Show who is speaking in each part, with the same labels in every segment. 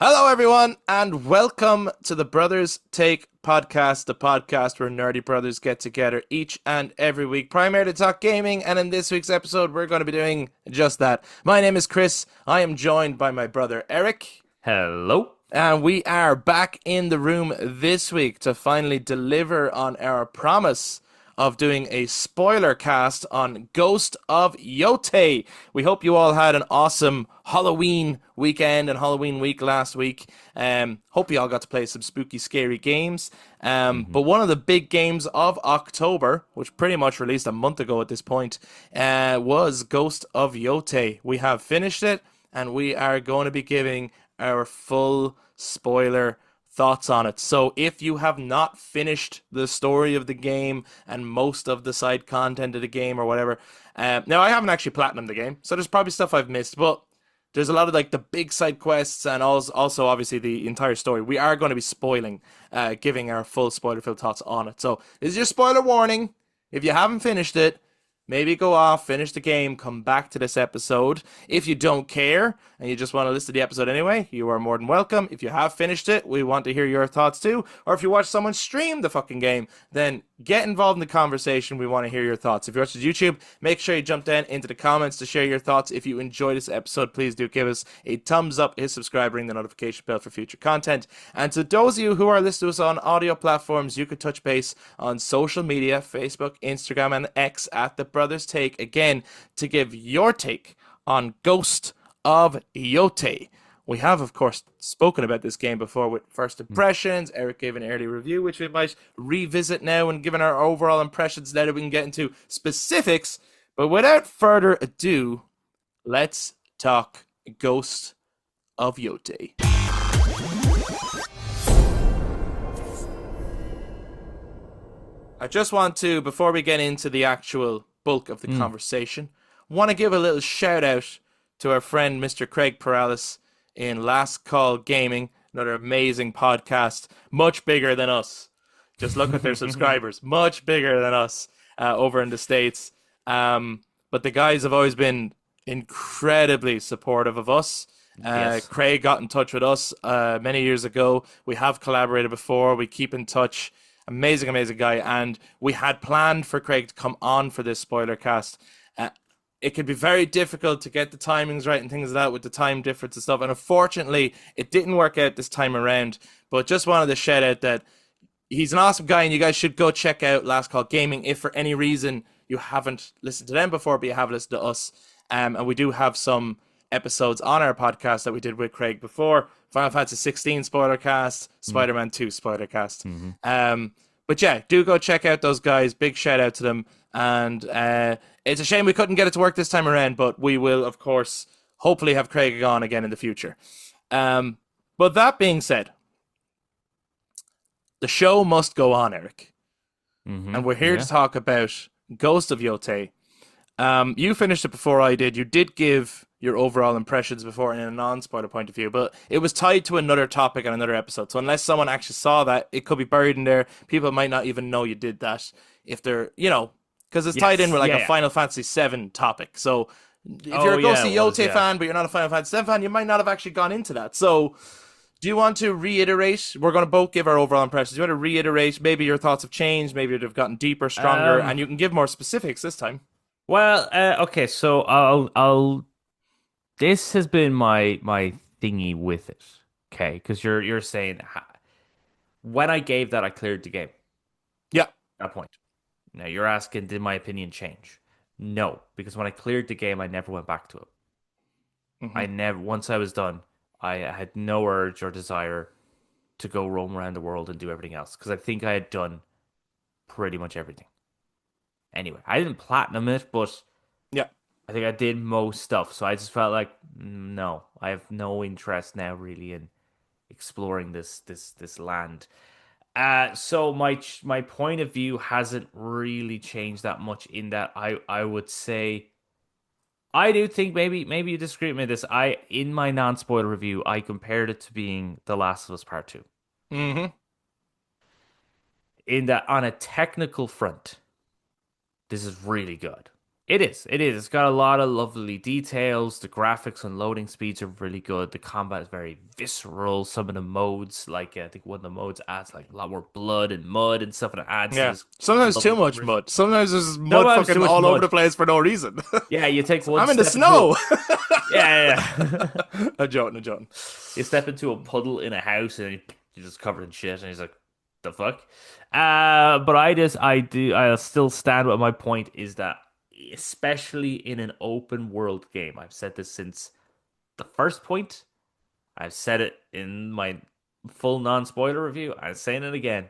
Speaker 1: Hello, everyone, and welcome to the Brothers Take podcast, the podcast where nerdy brothers get together each and every week, primarily to talk gaming. And in this week's episode, we're going to be doing just that. My name is Kris. I am joined by my brother Eric.
Speaker 2: Hello.
Speaker 1: And we are back in the room this week to finally deliver on our promise of doing a spoiler cast on Ghost of Yotei. We hope you all had an awesome Halloween weekend and Halloween week last week. Hope you all got to play some spooky, scary games. But one of the big games of October, which pretty much released a month ago at this point, was Ghost of Yotei. We have finished it, and we are going to be giving our full spoiler thoughts on it. So if you have not finished the story of the game and most of the side content of the game or whatever, now I haven't actually platinumed the game, so there's probably stuff I've missed, but there's a lot of like the big side quests and also obviously the entire story. We are going to be spoiling, giving our full spoiler-filled thoughts on it. So this is your spoiler warning. If you haven't finished it, maybe go off, finish the game, come back to this episode. If you don't care and you just want to listen to the episode anyway, you are more than welcome. If you have finished it, we want to hear your thoughts too. Or if you watch someone stream the fucking game, then get involved in the conversation. We want to hear your thoughts. If you're watching YouTube, make sure you jump down into the comments to share your thoughts. If you enjoy this episode, please do give us a thumbs up, hit subscribe, ring the notification bell for future content. And to those of you who are listening to us on audio platforms, you could touch base on social media, Facebook, Instagram, and X at The Brothers Take, again, to give your take on Ghost of Yotei. We have, of course, spoken about this game before with first impressions. Eric gave an early review, which we might revisit now and given our overall impressions now that we can get into specifics. But without further ado, let's talk Ghost of Yotei. I just want to, before we get into the actual bulk of the conversation, want to give a little shout out to our friend Mr. Craig Perales in Last Call Gaming, another amazing podcast, much bigger than us. Just look at their subscribers, much bigger than us over in the States. But the guys have always been incredibly supportive of us.
Speaker 2: Yes.
Speaker 1: Craig got in touch with us many years ago. We have collaborated before. We keep in touch. Amazing, amazing guy. And we had planned for Craig to come on for this spoiler cast. It could be very difficult to get the timings right and things like that with the time difference and stuff. And unfortunately, it didn't work out this time around. But just wanted to shout out that he's an awesome guy, and you guys should go check out Last Call Gaming if for any reason you haven't listened to them before, but you have listened to us. And we do have some episodes on our podcast that we did with Craig before. Final Fantasy 16 spoiler cast, Spider-Man 2 spoiler cast. But yeah, do go check out those guys. Big shout out to them. And it's a shame we couldn't get it to work this time around, but we will, of course, hopefully have Craig on again in the future. But that being said, the show must go on, Eric. And we're here to talk about Ghost of Yotei. You finished it before I did. You did give your overall impressions before in a non-spoiler point of view, but it was tied to another topic and another episode. So unless someone actually saw that, it could be buried in there. People might not even know you did that if they're, because it's tied in with like a Final Fantasy 7 topic. So if you're a Ghost of Yotei fan, but you're not a Final Fantasy 7 fan, you might not have actually gone into that. So do you want to reiterate? We're going to both give our overall impressions. Do you want to reiterate? Maybe your thoughts have changed. Maybe they've gotten deeper, stronger, and you can give more specifics this time.
Speaker 2: Well, okay, so I'll. This has been my thingy with it, okay? Because you're saying when I gave that, I cleared the game.
Speaker 1: Yeah.
Speaker 2: That point. Now you're asking, did my opinion change? No, because when I cleared the game, I never went back to it. I never. Once I was done, I had no urge or desire to go roam around the world and do everything else because I think I had done pretty much everything. Anyway, I didn't platinum it, but
Speaker 1: yeah,
Speaker 2: I think I did most stuff. So I just felt like, no, I have no interest now really in exploring this land. So my point of view hasn't really changed that much in that I would say I do think maybe you disagree with me this. In my non-spoiler review, I compared it to being The Last of Us Part 2. In that on a technical front, this is really good. It is. It is. It's got a lot of lovely details. The graphics and loading speeds are really good. The combat is very visceral. Some of the modes, like I think one of the modes adds like a lot more blood and mud and stuff, and it adds to
Speaker 1: Yeah.
Speaker 2: this
Speaker 1: Sometimes too
Speaker 2: lovely
Speaker 1: much
Speaker 2: gritty.
Speaker 1: mud. Sometimes there's mud
Speaker 2: Sometimes too
Speaker 1: fucking
Speaker 2: much
Speaker 1: all over the
Speaker 2: mud.
Speaker 1: place for no reason.
Speaker 2: Yeah, you take one
Speaker 1: I'm in the
Speaker 2: step into a
Speaker 1: snow.
Speaker 2: yeah.
Speaker 1: I'm joking, I'm joking.
Speaker 2: You step into a puddle in a house and you're just covered in shit, and he's like, "The fuck?" But I'll still stand with my point is that, especially in an open world game, I've said this since the first point. I've said it in my full non-spoiler review. I'm saying it again.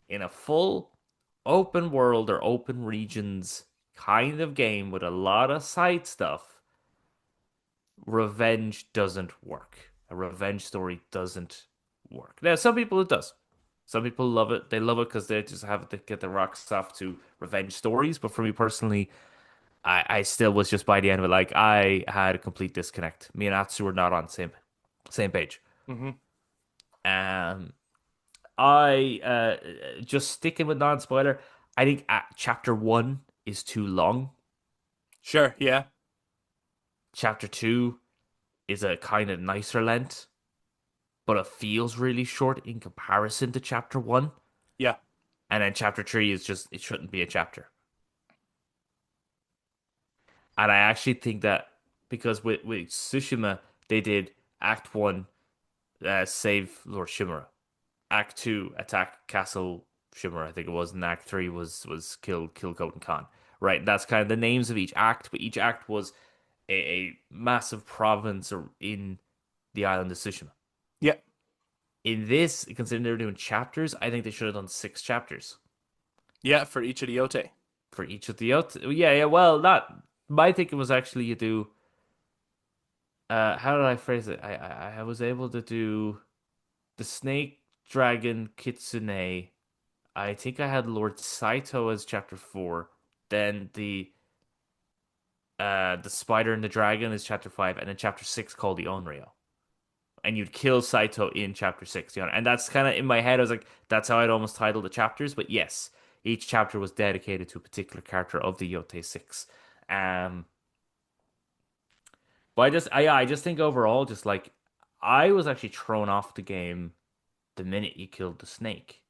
Speaker 2: In a full open world or open regions kind of game with a lot of side stuff, revenge doesn't work. A revenge story doesn't work. Now, some people it does. Some people love it. They love it because they just have to get the rocks off to revenge stories. But for me personally, I still was just by the end of it like I had a complete disconnect. Me and Atsu were not on the same page.
Speaker 1: Hmm.
Speaker 2: Um, I just sticking with non-spoiler. I think chapter one is too long.
Speaker 1: Sure, yeah.
Speaker 2: Chapter two is a kind of nicer length, but it feels really short in comparison to chapter one.
Speaker 1: Yeah.
Speaker 2: And then chapter three is just, it shouldn't be a chapter. And I actually think that because with Tsushima, they did Act One, save Lord Shimura. Act Two, attack Castle Shimura, I think it was, and Act Three was kill Koten Khan. Right, that's kind of the names of each act, but each act was a massive province or in the island of Tsushima.
Speaker 1: Yeah.
Speaker 2: In this, considering they were doing chapters, I think they should have done 6 chapters
Speaker 1: Yeah, for each of the Yotei.
Speaker 2: for each of the yeah, yeah. Well, not my thinking was actually you do. How did I phrase it? I was able to do the snake, dragon, kitsune. I think I had Lord Saito as chapter 4. Then the spider and the dragon is chapter 5, and then chapter 6 called the Onryo. And you'd kill Saito in chapter 6, and that's kind of in my head. I was like, that's how I'd almost title the chapters. But yes, each chapter was dedicated to a particular character of the Yotei Six. Um, but I just think overall, just like I was actually thrown off the game the minute you killed the snake.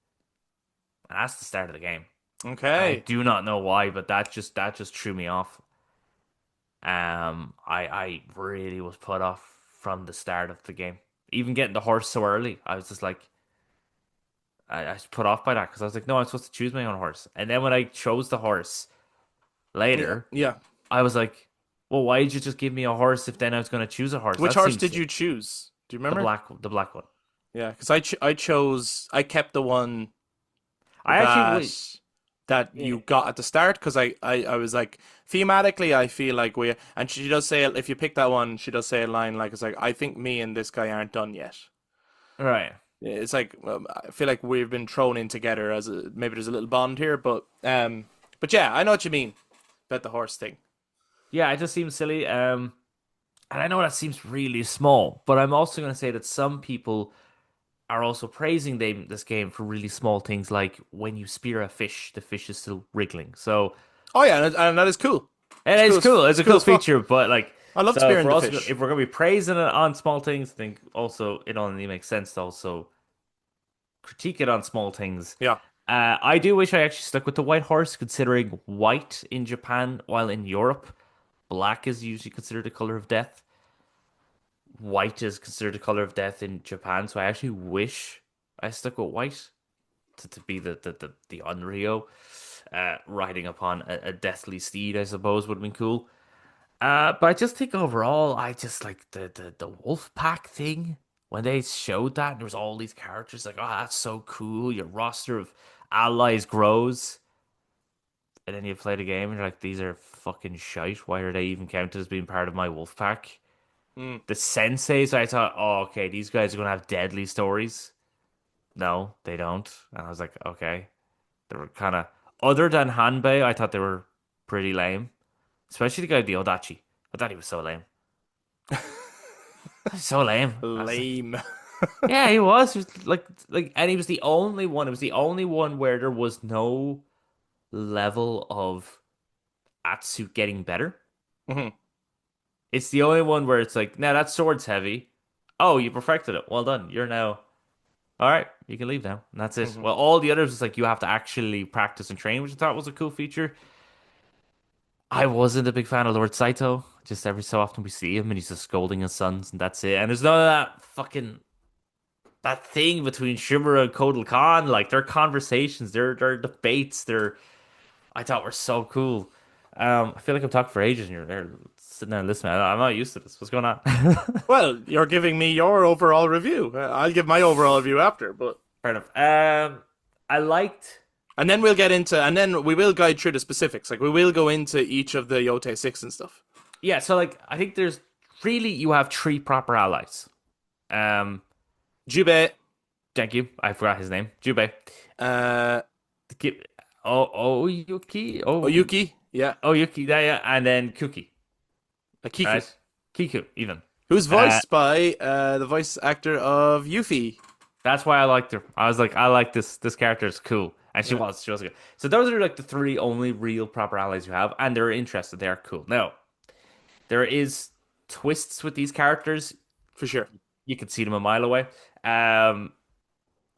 Speaker 2: And that's the start of the game. I
Speaker 1: Okay.
Speaker 2: do not know why, but that just threw me off. I really was put off from the start of the game. Even getting the horse so early, I was just like, I was put off by that because I was like, no, I'm supposed to choose my own horse. And then when I chose the horse
Speaker 1: Yeah.
Speaker 2: later,
Speaker 1: Yeah.
Speaker 2: I was like, well, why did you just give me a horse if then I was going to choose a horse?
Speaker 1: Which
Speaker 2: That
Speaker 1: horse
Speaker 2: seems
Speaker 1: did
Speaker 2: silly.
Speaker 1: you choose? Do you
Speaker 2: The
Speaker 1: remember?
Speaker 2: black one.
Speaker 1: Yeah, because I chose I kept the one
Speaker 2: I actually would.
Speaker 1: that
Speaker 2: Yeah.
Speaker 1: you got at the start because I was like thematically I feel like we and she does say if you pick that one she does say a line like it's like I think me and this guy aren't done yet.
Speaker 2: Right.
Speaker 1: It's like I feel like we've been thrown in together as maybe there's a little bond here, but yeah, I know what you mean about the horse thing.
Speaker 2: Yeah, it just seems silly. And I know that seems really small, but I'm also going to say that some people are also praising this game for really small things, like when you spear a fish, the fish is still wriggling. So
Speaker 1: Oh yeah, and that is cool.
Speaker 2: and it's cool. It's
Speaker 1: It's
Speaker 2: a
Speaker 1: cool
Speaker 2: cool
Speaker 1: as fuck.
Speaker 2: feature, but like,
Speaker 1: I love
Speaker 2: so if
Speaker 1: spearing
Speaker 2: we're
Speaker 1: the
Speaker 2: also
Speaker 1: fish.
Speaker 2: if we're going to be praising it on small things, I think also it only makes sense to also critique it on small things.
Speaker 1: Yeah.
Speaker 2: I do wish I actually stuck with the white horse, considering white in Japan, while in Europe, black is usually considered the color of death. White is considered the color of death in Japan, so I actually wish I stuck with white to be the Onryo, riding upon a deathly steed. I suppose would have been cool. But I just think overall, I just like the wolf pack thing when they showed that. And there was all these characters like, oh, that's so cool. Your roster of allies grows, and then you play the game and you're like, these are fucking shite. Why are they even counted as being part of my wolf pack?
Speaker 1: Mm.
Speaker 2: The senseis, I thought, oh, okay, these guys are gonna have deadly stories. No, they don't. And I was like, okay, they were kind of other than Hanbei. I thought they were pretty lame, especially the guy the Odachi. I thought he was so lame. So lame. I was like,
Speaker 1: Lame.
Speaker 2: yeah, he was. He was like, and he was the only one. It was the only one where there was no level of Atsu getting better.
Speaker 1: Hmm.
Speaker 2: It's the only one where it's like, now that sword's heavy. Oh, you perfected it. Well done. You're now all right. You can leave now, and that's it.
Speaker 1: Hmm.
Speaker 2: Well, all the others is like you have to actually practice and train, which I thought was a cool feature. I wasn't a big fan of Lord Saito. Just every so often we see him and he's just scolding his sons, and that's it. And there's none of that fucking that thing between Shimura and Kotal Khan. Like their conversations, their debates, their I thought were so cool. I feel like I'm talking for ages, and you're there sitting there and listening. I'm not used to this. What's going on?
Speaker 1: Well, you're giving me your overall review. I'll give my overall review after, but
Speaker 2: Fair enough. I liked.
Speaker 1: and then and then we will guide through the specifics. Like we will go into each of the Yotei Six and stuff.
Speaker 2: Yeah, so like I think there's really you have three proper allies. Um,
Speaker 1: Jubei,
Speaker 2: thank you. I forgot his name. Jubei.
Speaker 1: uh,
Speaker 2: Ki- Oh, Yuki.
Speaker 1: Oyuki, yeah,
Speaker 2: Oh, Yuki. Yeah, yeah. And then Kuki.
Speaker 1: Kiku,
Speaker 2: Right? Kiku, even.
Speaker 1: who's
Speaker 2: Uh,
Speaker 1: voiced by the voice actor of Yuffie.
Speaker 2: that's why I liked her. I was like, I like this character. It's cool. And
Speaker 1: Yeah.
Speaker 2: she was good. So those are like the three only real proper allies you have, and they're interested. They are cool. Now, there is twists with these characters.
Speaker 1: For sure.
Speaker 2: You can see them a mile away. Um,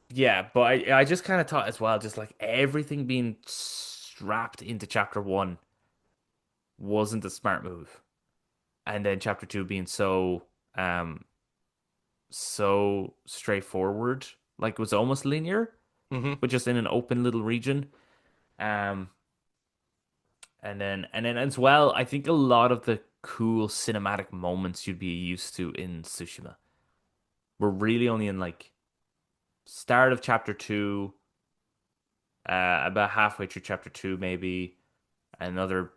Speaker 2: Yeah, but I just kind of thought as well, just like everything being strapped into chapter one wasn't a smart move. And then chapter two being um so straightforward, like it was almost linear,
Speaker 1: Hmm.
Speaker 2: but just in an open little region. Um and then as well, I think a lot of the cool cinematic moments you'd be used to in Tsushima were really only in like start of chapter two, about halfway through chapter two, maybe another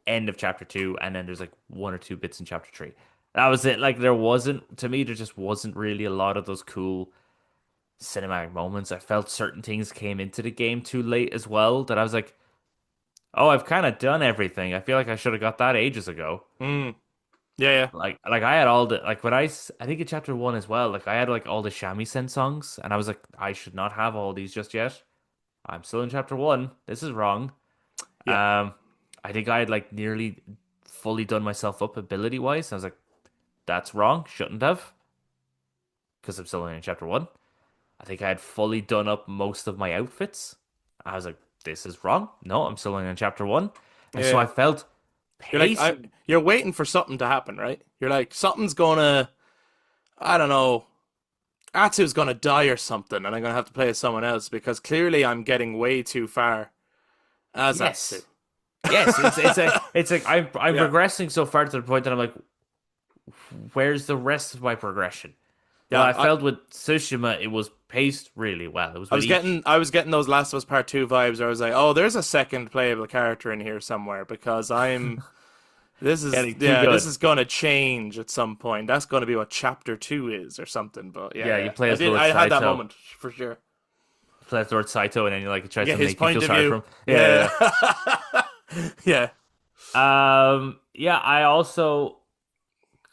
Speaker 2: end of chapter two, and then there's like one or two bits in chapter three. That was it. Like there wasn't to me, there just wasn't really a lot of those cool cinematic moments. I felt certain things came into the game too late as well. That I was like, oh, I've kind of done everything. I feel like I should have got that ages ago.
Speaker 1: Mm. Yeah, yeah.
Speaker 2: Like I had all the like when I think in chapter one as well. Like I had like all the shamisen songs, and I was like, I should not have all these just yet. I'm still in chapter one. This is wrong.
Speaker 1: Yeah.
Speaker 2: I think I had like nearly fully done myself up ability wise. I was like, that's wrong. Shouldn't have. Because I'm still in chapter one. I think I had fully done up most of my outfits. I was like, this is wrong. No, I'm still in chapter one. And so I
Speaker 1: Yeah.
Speaker 2: felt
Speaker 1: You're like,
Speaker 2: pacing.
Speaker 1: you're waiting for something to happen, right? You're like, something's gonna, I don't know, Atsu's gonna die or something, and I'm gonna have to play as someone else because clearly I'm getting way too far as Atsu.
Speaker 2: Yes. Yes, it's like I'm
Speaker 1: Yeah.
Speaker 2: progressing so far to the point that I'm like, where's the rest of my progression? But
Speaker 1: Yeah.
Speaker 2: I felt with Tsushima, it was paced really well. It was with each.
Speaker 1: I was getting those Last of Us Part Two vibes where I was like, oh, there's a second playable character in here somewhere because I'm.
Speaker 2: Getting too
Speaker 1: This
Speaker 2: good.
Speaker 1: is gonna change at some point. That's gonna be what chapter two is or something. But yeah,
Speaker 2: Yeah, you
Speaker 1: yeah,
Speaker 2: play as Lord
Speaker 1: I had that
Speaker 2: Saito.
Speaker 1: moment for sure.
Speaker 2: Play as Lord Saito, and then you like it tries
Speaker 1: Yeah,
Speaker 2: to
Speaker 1: his
Speaker 2: make you
Speaker 1: point
Speaker 2: feel
Speaker 1: of
Speaker 2: sorry for
Speaker 1: view.
Speaker 2: him. Yeah,
Speaker 1: Yeah, yeah.
Speaker 2: yeah. I also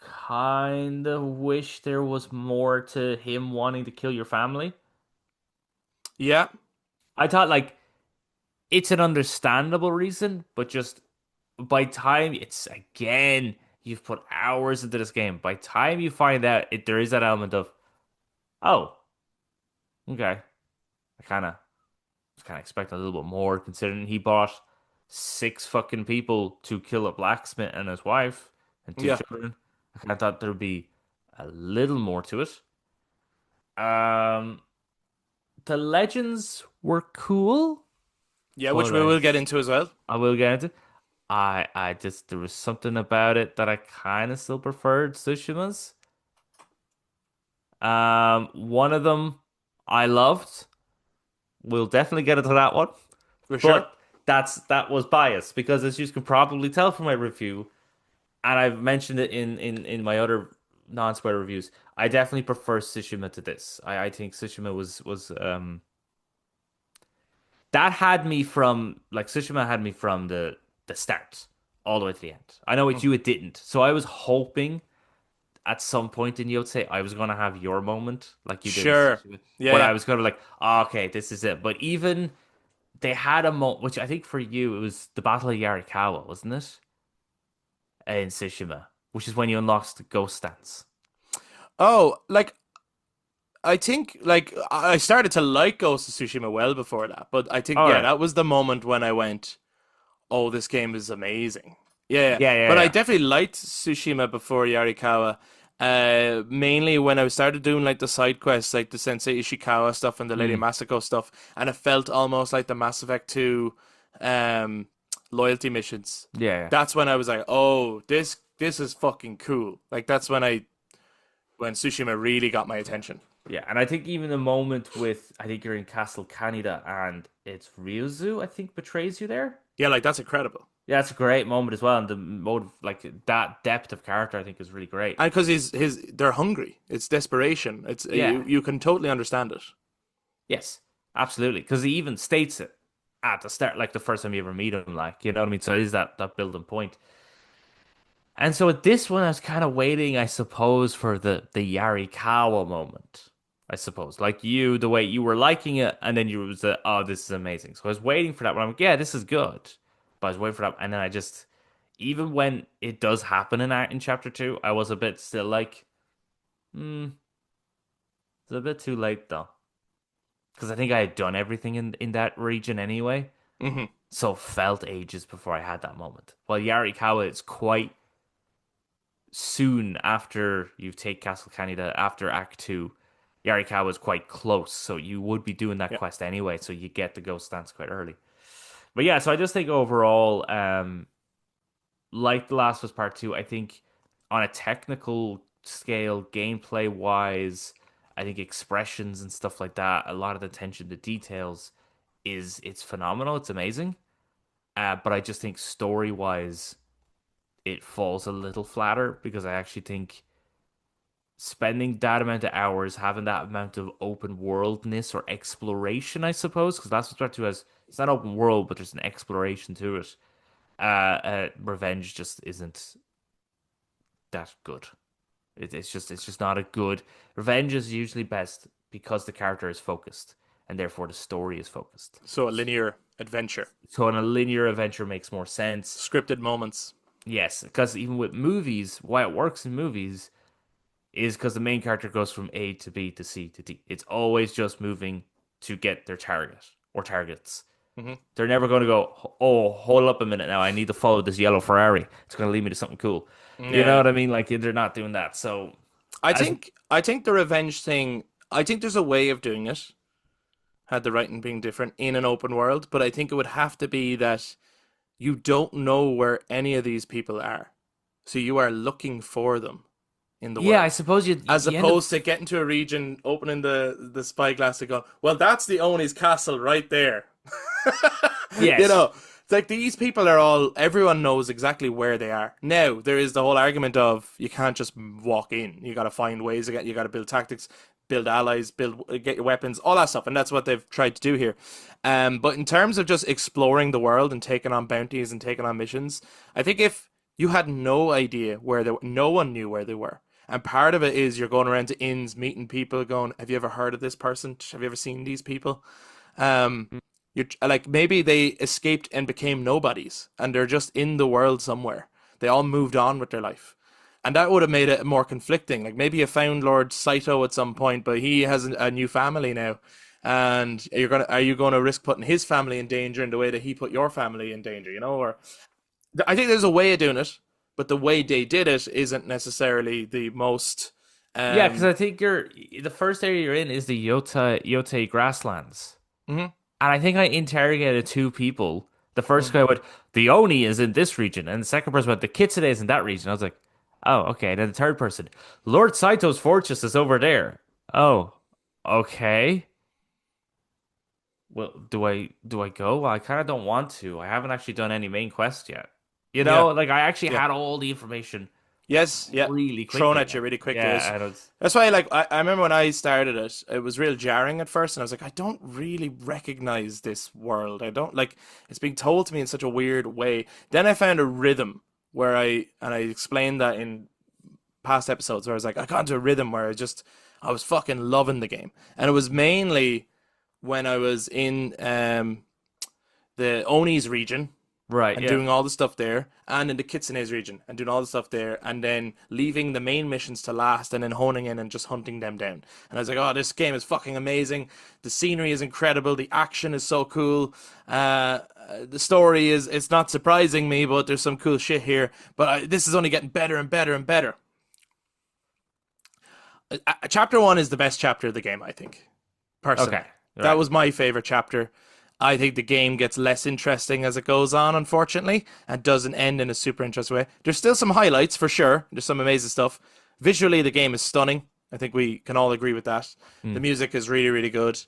Speaker 2: kind of wish there was more to him wanting to kill your family.
Speaker 1: Yeah.
Speaker 2: I thought like it's an understandable reason, but just by time it's again you've put hours into this game. By time you find out there is that element of oh, okay, I kind of expect a little bit more considering he bought six fucking people to kill a blacksmith and his wife and two
Speaker 1: Yeah.
Speaker 2: children. I kind of thought there'd be a little more to it. Um, the legends were cool,
Speaker 1: Yeah, which
Speaker 2: but
Speaker 1: we will get into as well.
Speaker 2: I will get into. I just there was something about it that I kind of still preferred Tsushima's. One of them I loved. We'll definitely get into that one.
Speaker 1: For sure.
Speaker 2: But that was biased because as you can probably tell from my review, and I've mentioned it in my other non-spoiler reviews, I definitely prefer Tsushima to this. I think Tsushima was that had me from like Tsushima had me from the start all the way to the end. I know with
Speaker 1: Mm.
Speaker 2: you it didn't. So I was hoping at some point in Yotei I was gonna have your moment like you did with
Speaker 1: Sure.
Speaker 2: Tsushima.
Speaker 1: Yeah,
Speaker 2: But
Speaker 1: yeah.
Speaker 2: I was gonna be like, oh, okay, this is it. But even they had a moment, which I think for you it was the Battle of Yarikawa, wasn't it? In Tsushima, which is when you unlocked the ghost stance.
Speaker 1: Oh, like I think like I started to like Ghost of Tsushima well before that, but I think
Speaker 2: All
Speaker 1: yeah,
Speaker 2: right.
Speaker 1: that was the moment when I went, "Oh, this game is amazing." Yeah, yeah.
Speaker 2: Yeah, yeah,
Speaker 1: But I
Speaker 2: yeah.
Speaker 1: definitely liked Tsushima before Yarikawa. Mainly when I started doing like the side quests, like the Sensei Ishikawa stuff and the Lady
Speaker 2: Mm,
Speaker 1: Masako stuff, and it felt almost like the Mass Effect 2 um, loyalty missions.
Speaker 2: yeah, yeah.
Speaker 1: That's when I was like, "Oh, this is fucking cool." Like that's when Tsushima really got my attention.
Speaker 2: Yeah, and I think even the moment with I think you're in Castle Kaneda and it's Ryuzu, I think betrays you there.
Speaker 1: Yeah, like that's incredible.
Speaker 2: Yeah, it's a great moment as well, and the motive, like that depth of character, I think is really great.
Speaker 1: And because they're hungry. It's desperation. It's
Speaker 2: Yeah,
Speaker 1: you can totally understand it.
Speaker 2: yes, absolutely, because he even states it at the start, like the first time you ever meet him, like you know what I mean. So it is that building point. And so at this one, I was kind of waiting, I suppose, for the Yarikawa moment. I suppose, like you, the way you were liking it, and then you was oh, this is amazing. So I was waiting for that. But I'm like, yeah, this is good. But I was waiting for that, and then I just, even when it does happen in chapter two, I was a bit still like, hmm, it's a bit too late though, because I think I had done everything in that region anyway.
Speaker 1: Hmm.
Speaker 2: So felt ages before I had that moment. While Yarikawa is quite soon after you take Castle Kaneda, after Act 2, Yarikawa is quite close, so you would be doing that
Speaker 1: Yeah.
Speaker 2: quest anyway, so you get the ghost dance quite early. But yeah, so I just think overall, like The Last of Us Part 2, I think on a technical scale, gameplay wise, I think expressions and stuff like that, a lot of the attention to details it's phenomenal, it's amazing. But I just think story wise, it falls a little flatter because I actually think spending that amount of hours, having that amount of open worldness or exploration, I suppose, because that's what Part 2 has. It's not open world, but there's an exploration to it. Revenge just isn't that good. It's just not a good. Revenge is usually best because the character is focused and therefore the story is focused.
Speaker 1: So a linear adventure,
Speaker 2: So in a linear adventure makes more sense.
Speaker 1: scripted moments.
Speaker 2: Yes, because even with movies, why it works in movies is because the main character goes from A to B to C to D. It's always just moving to get their target or targets.
Speaker 1: Hmm.
Speaker 2: They're never going to go, oh, hold up a minute now. I need to follow this yellow Ferrari. It's going to lead me to something cool. You know
Speaker 1: Yeah,
Speaker 2: what I mean? Like they're not doing that. So, as
Speaker 1: I think the revenge thing. I think there's a way of doing it. Had the writing being different in an open world, but I think it would have to be that you don't know where any of these people are, so you are looking for them in the
Speaker 2: yeah, I
Speaker 1: world,
Speaker 2: suppose
Speaker 1: as
Speaker 2: you end up
Speaker 1: opposed to getting to a region, opening the spyglass and going, well, that's the Oni's castle right there. You
Speaker 2: yes,
Speaker 1: know, it's like these people are all, everyone knows exactly where they are. Now, there is the whole argument of you can't just walk in. You got to find ways again. You got to build tactics, build allies, get your weapons, all that stuff. And that's what they've tried to do here. But in terms of just exploring the world and taking on bounties and taking on missions, I think if you had no idea where they were, no one knew where they were. And part of it is you're going around to inns, meeting people, going, have you ever heard of this person? Have you ever seen these people? Um, you're like maybe they escaped and became nobodies, and they're just in the world somewhere. They all moved on with their life, and that would have made it more conflicting. Like maybe you found Lord Saito at some point, but he has a new family now, and are you gonna risk putting his family in danger in the way that he put your family in danger? You know, or I think there's a way of doing it, but the way they did it isn't necessarily the most.
Speaker 2: yeah, because
Speaker 1: Um,
Speaker 2: I think the first area you're in is the Yotei grasslands.
Speaker 1: mhm.
Speaker 2: And I think I interrogated two people. The first guy went, the Oni is in this region. And the second person went, the Kitsune is in that region. I was like, oh, okay. And then the third person, Lord Saito's fortress is over there. Oh, okay. Well, do I go? Well, I kind of don't want to. I haven't actually done any main quest yet. You
Speaker 1: Yeah,
Speaker 2: know, like I actually
Speaker 1: yeah.
Speaker 2: had all the information
Speaker 1: Yes, yeah.
Speaker 2: really
Speaker 1: Thrown
Speaker 2: quickly.
Speaker 1: at you really quickly.
Speaker 2: Yeah, I don't.
Speaker 1: That's why like I remember when I started it, it was real jarring at first and I was like, I don't really recognize this world. I don't like it's being told to me in such a weird way. Then I found a rhythm where I explained that in past episodes where I was like, I got into a rhythm where I was fucking loving the game. And it was mainly when I was in the Oni's region
Speaker 2: Right.
Speaker 1: and
Speaker 2: Yeah.
Speaker 1: doing all the stuff there, and in the Kitsune's region and doing all the stuff there, and then leaving the main missions to last, and then honing in and just hunting them down. And I was like, oh, this game is fucking amazing. The scenery is incredible. The action is so cool. The story it's not surprising me, but there's some cool shit here. But this is only getting better and better and better. Chapter 1 is the best chapter of the game, I think, personally.
Speaker 2: Okay.
Speaker 1: That
Speaker 2: Right.
Speaker 1: was my favorite chapter. I think the game gets less interesting as it goes on, unfortunately, and doesn't end in a super interesting way. There's still some highlights for sure. There's some amazing stuff. Visually, the game is stunning. I think we can all agree with that. The music is really, really good.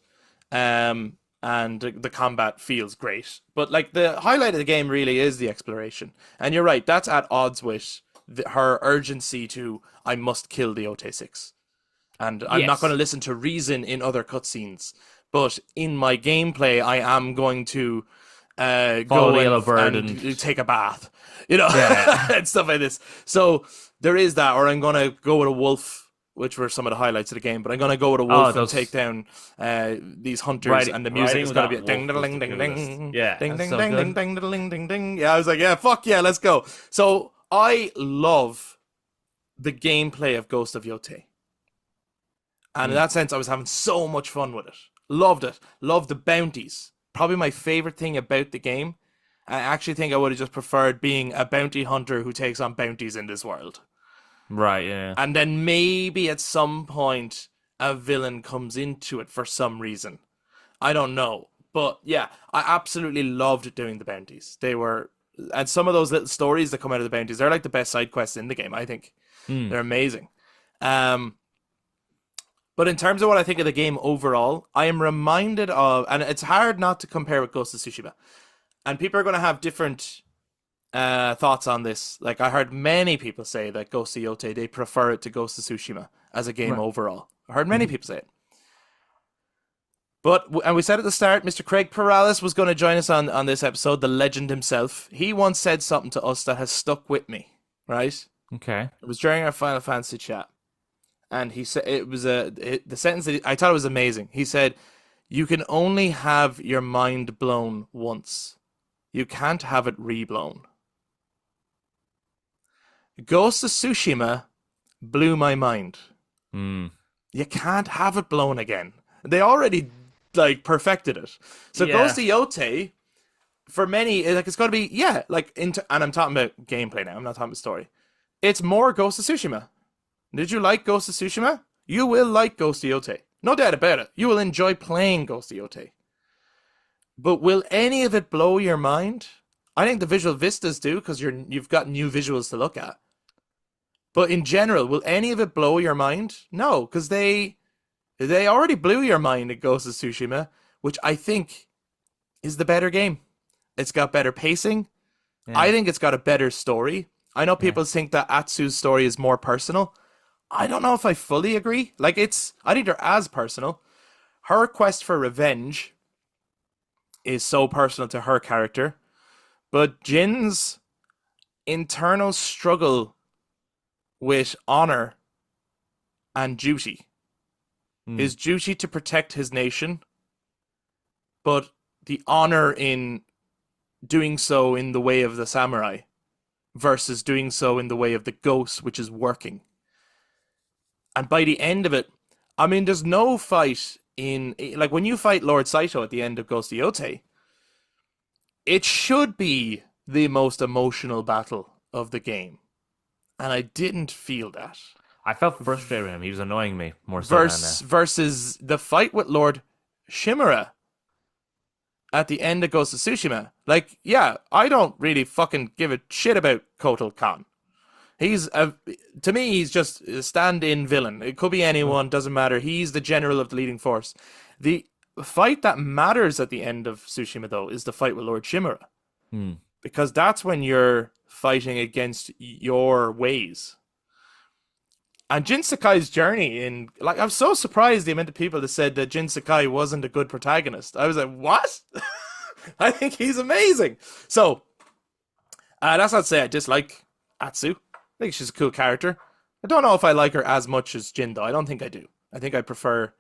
Speaker 1: And the combat feels great. But like the highlight of the game really is the exploration. And you're right, that's at odds with her urgency to I must kill the Yotei Six. And I'm not going
Speaker 2: Yes.
Speaker 1: to listen to reason in other cutscenes. But in my gameplay, I am going to
Speaker 2: Follow
Speaker 1: go
Speaker 2: the yellow bird
Speaker 1: and take a bath, you know,
Speaker 2: Yeah.
Speaker 1: and stuff like this. So there is that, or I'm going to go with a wolf, which were some of the highlights of the game. But I'm going to go with a wolf and
Speaker 2: those-
Speaker 1: take down these hunters,
Speaker 2: Riding-
Speaker 1: and the music
Speaker 2: riding
Speaker 1: is
Speaker 2: with
Speaker 1: going to be
Speaker 2: that
Speaker 1: ding
Speaker 2: wolf was
Speaker 1: ding
Speaker 2: the
Speaker 1: ding
Speaker 2: coolest.
Speaker 1: ding,
Speaker 2: Yeah,
Speaker 1: ding
Speaker 2: that's
Speaker 1: ding
Speaker 2: so
Speaker 1: ding
Speaker 2: good.
Speaker 1: ding ding ding ding ding. Yeah, I was like, yeah, fuck yeah, let's go. So I love the gameplay of Ghost of Yotei. And in that sense, I was having so much fun with it. Loved it. Loved the bounties. Probably my favorite thing about the game. I actually think I would have just preferred being a bounty hunter who takes on bounties in this world.
Speaker 2: Right. Yeah.
Speaker 1: And then maybe at some point a villain comes into it for some reason. I don't know. But yeah, I absolutely loved doing the bounties. They were, and some of those little stories that come out of the bounties, they're like the best side quests in the game, I think. They're amazing. But in terms of what I think of the game overall, I am reminded of, and it's hard not to compare with Ghost of Tsushima. And people are going to have different thoughts on this. Like, I heard many people say that Ghost of Yotei, they prefer it to Ghost of Tsushima as a game
Speaker 2: Right.
Speaker 1: overall. I heard many people say it. But, and we said at the start, Mr. Craig Perales was going to join us on this episode, the legend himself. He once said something to us that has stuck with me, right?
Speaker 2: Okay.
Speaker 1: It was during our Final Fantasy chat. And he said the sentence that I thought it was amazing. He said, "You can only have your mind blown once. You can't have it reblown." Ghost of Tsushima blew my mind.
Speaker 2: Hmm.
Speaker 1: You can't have it blown again. They already like perfected it. So
Speaker 2: Yeah.
Speaker 1: Ghost of Yotei, for many, it's got to be and I'm talking about gameplay now. I'm not talking about story. It's more Ghost of Tsushima. Did you like Ghost of Tsushima? You will like Ghost of Yotei. No doubt about it. You will enjoy playing Ghost of Yotei. But will any of it blow your mind? I think the visual vistas do, because you've got new visuals to look at. But in general, will any of it blow your mind? No, because they already blew your mind at Ghost of Tsushima, which I think is the better game. It's got better pacing.
Speaker 2: Yeah.
Speaker 1: I think it's got a better story. I know people think that Atsu's story is more personal. I don't know if I fully agree. I think they're as personal. Her quest for revenge is so personal to her character, but Jin's internal struggle with honor and duty, his duty to protect his nation, but the honor in doing so in the way of the samurai versus doing so in the way of the ghost, which is working. And by the end of it, I mean, there's no fight like when you fight Lord Saito at the end of Ghost of Yotei, it should be the most emotional battle of the game. And I didn't feel that.
Speaker 2: I felt frustrated with him. He was annoying me more so than
Speaker 1: Versus the fight with Lord Shimura at the end of Ghost of Tsushima. Like, yeah, I don't really fucking give a shit about Kotal Khan. To me, he's just a stand-in villain. It could be anyone, doesn't matter. He's the general of the leading force. The fight that matters at the end of Tsushima, though, is the fight with Lord Shimura. Because that's when you're fighting against your ways. And Jin Sakai's journey I'm so surprised the amount of people that said that Jin Sakai wasn't a good protagonist. I was like, what? I think he's amazing. So, that's not to say I dislike Atsu. I think she's a cool character. I don't know if I like her as much as Jin, though. I don't think I do. I think I prefer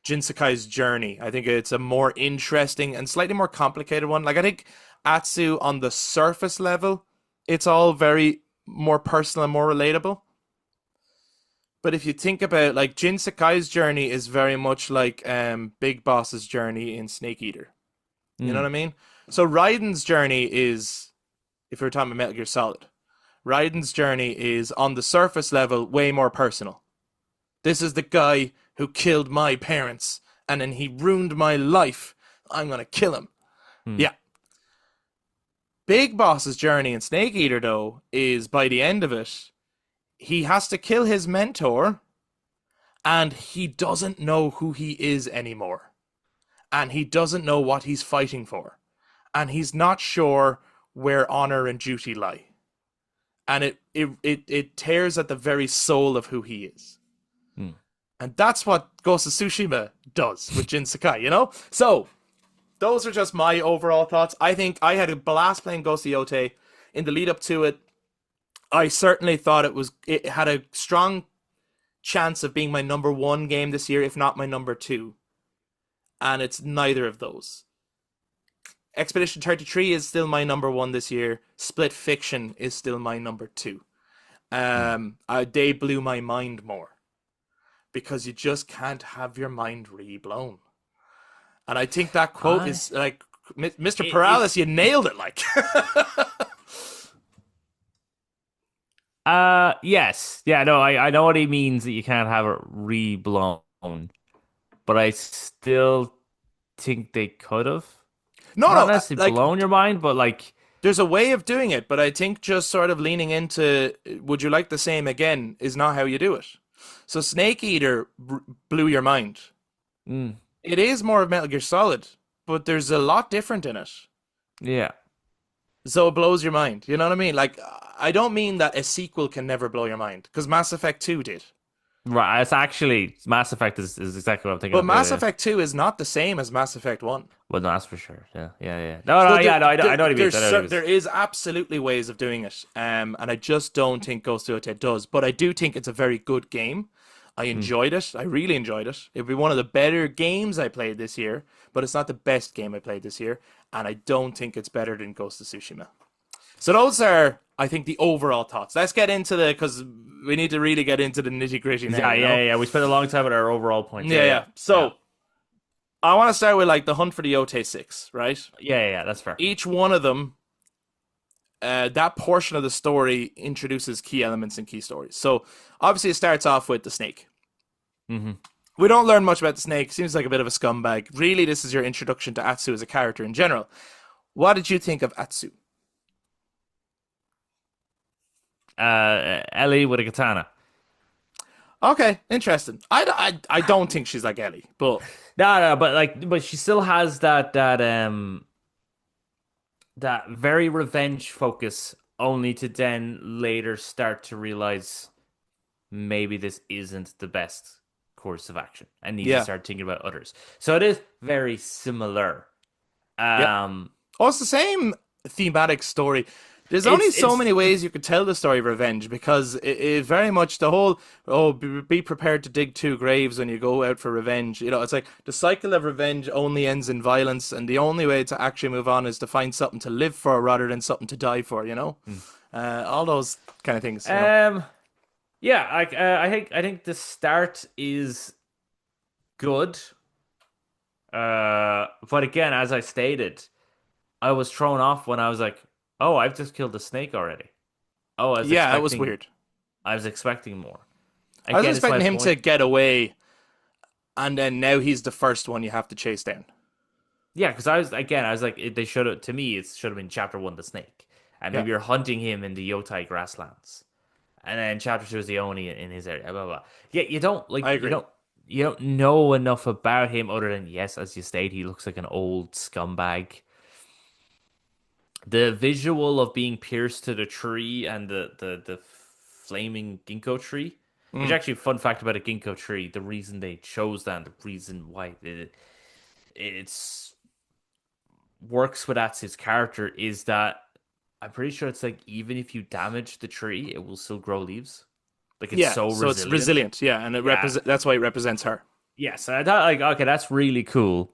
Speaker 1: Jinsakai's journey. I think it's a more interesting and slightly more complicated one. Like I think Atsu on the surface level, it's all very more personal and more relatable. But if you think about like Jinsakai's journey is very much like Big Boss's journey in Snake Eater. You know
Speaker 2: Mm.
Speaker 1: what I mean? So Raiden's journey is, if we are talking about Metal Gear Solid, Raiden's journey is on the surface level way more personal. This is the guy who killed my parents and then he ruined my life. I'm gonna kill him.
Speaker 2: Mm.
Speaker 1: Yeah. Big Boss's journey in Snake Eater though is by the end of it, he has to kill his mentor and he doesn't know who he is anymore. And he doesn't know what he's fighting for. And he's not sure where honor and duty lie. And it tears at the very soul of who he is.
Speaker 2: Mm.
Speaker 1: And that's what Ghost of Tsushima does with Jin Sakai, you know? So, those are just my overall thoughts. I think I had a blast playing Ghost of Yotei. In the lead up to it, I certainly thought it had a strong chance of being my number one game this year, if not my number two. And it's neither of those. Expedition 33 is still my number one this year. Split Fiction is still my number two. They blew my mind more. Because you just can't have your mind re-blown. And I think that quote is like, Mr. Paralysis, you nailed it, like.
Speaker 2: Yes. Yeah, no, I know what he means that you can't have it re-blown. But I still think they could have.
Speaker 1: No,
Speaker 2: Not
Speaker 1: no,
Speaker 2: necessarily
Speaker 1: like,
Speaker 2: blown your mind, but like,
Speaker 1: there's a way of doing it, but I think just sort of leaning into, would you like the same again, is not how you do it. So Snake Eater blew your mind.
Speaker 2: mm,
Speaker 1: It is more of Metal Gear Solid, but there's a lot different in it.
Speaker 2: yeah.
Speaker 1: So it blows your mind. You know what I mean? Like, I don't mean that a sequel can never blow your mind, because Mass Effect 2 did.
Speaker 2: Right, it's actually Mass Effect is exactly what I'm thinking
Speaker 1: But
Speaker 2: of.
Speaker 1: Mass Effect 2 is not the same as Mass Effect 1.
Speaker 2: Well, no, that's for sure. Yeah, yeah, yeah. No,
Speaker 1: So
Speaker 2: no, yeah, no, I know what you mean. I know what you mean.
Speaker 1: there is absolutely ways of doing it, and I just don't think Ghost of Yotei does. But I do think it's a very good game. I
Speaker 2: Hmm.
Speaker 1: enjoyed it. I really enjoyed it. It'd be one of the better games I played this year, but it's not the best game I played this year, and I don't think it's better than Ghost of Tsushima. So those are, I think, the overall thoughts. Let's get into because we need to really get into the nitty gritty now.
Speaker 2: Yeah,
Speaker 1: you
Speaker 2: yeah,
Speaker 1: know?
Speaker 2: yeah. We spent a long time with our overall points.
Speaker 1: Yeah. So I want to start with like the hunt for the Yotei Six, right?
Speaker 2: Yeah, that's fair.
Speaker 1: Each one of them, that portion of the story introduces key elements and key stories. So obviously it starts off with the snake.
Speaker 2: Mm-hmm.
Speaker 1: We don't learn much about the snake. Seems like a bit of a scumbag. Really, this is your introduction to Atsu as a character in general. What did you think of Atsu?
Speaker 2: Ellie with a katana.
Speaker 1: Okay, interesting. I don't think she's like Ellie, but
Speaker 2: No, but she still has that very revenge focus, only to then later start to realize maybe this isn't the best course of action and needs to
Speaker 1: yeah.
Speaker 2: start thinking about others. So it is very similar.
Speaker 1: Yeah. Oh, it's the same thematic story. There's only so
Speaker 2: it's
Speaker 1: many ways you could tell the story of revenge because it very much the whole be prepared to dig two graves when you go out for revenge. You know, it's like the cycle of revenge only ends in violence, and the only way to actually move on is to find something to live for rather than something to die for. You know, all those kind of things. You know?
Speaker 2: Yeah, I think the start is good. But again, as I stated, I was thrown off when I was like, "Oh, I've just killed a snake already." Oh,
Speaker 1: Yeah, it was weird.
Speaker 2: I was expecting more.
Speaker 1: I was
Speaker 2: Again,
Speaker 1: expecting him to get away, and then now he's the first one you have to chase down.
Speaker 2: Yeah, because I was like, they should have. To me, it should have been chapter one, the snake, and maybe
Speaker 1: Yeah.
Speaker 2: you're hunting him in the Yotei grasslands, and then chapter two is the Oni in his area. Blah blah blah. Yeah, you don't like.
Speaker 1: I agree.
Speaker 2: You don't know enough about him other than yes, as you state, he looks like an old scumbag. The visual of being pierced to the tree and the flaming ginkgo tree, which actually, fun fact about a ginkgo tree, the reason they chose that, and the reason why it's works with Atsu's character is that I'm pretty sure it's like even if you damage the tree, it will still grow leaves. Like it's
Speaker 1: Yeah,
Speaker 2: so
Speaker 1: so
Speaker 2: resilient.
Speaker 1: it's resilient. Yeah, and it that's why it represents her.
Speaker 2: Yeah, so I thought like, okay, that's really cool.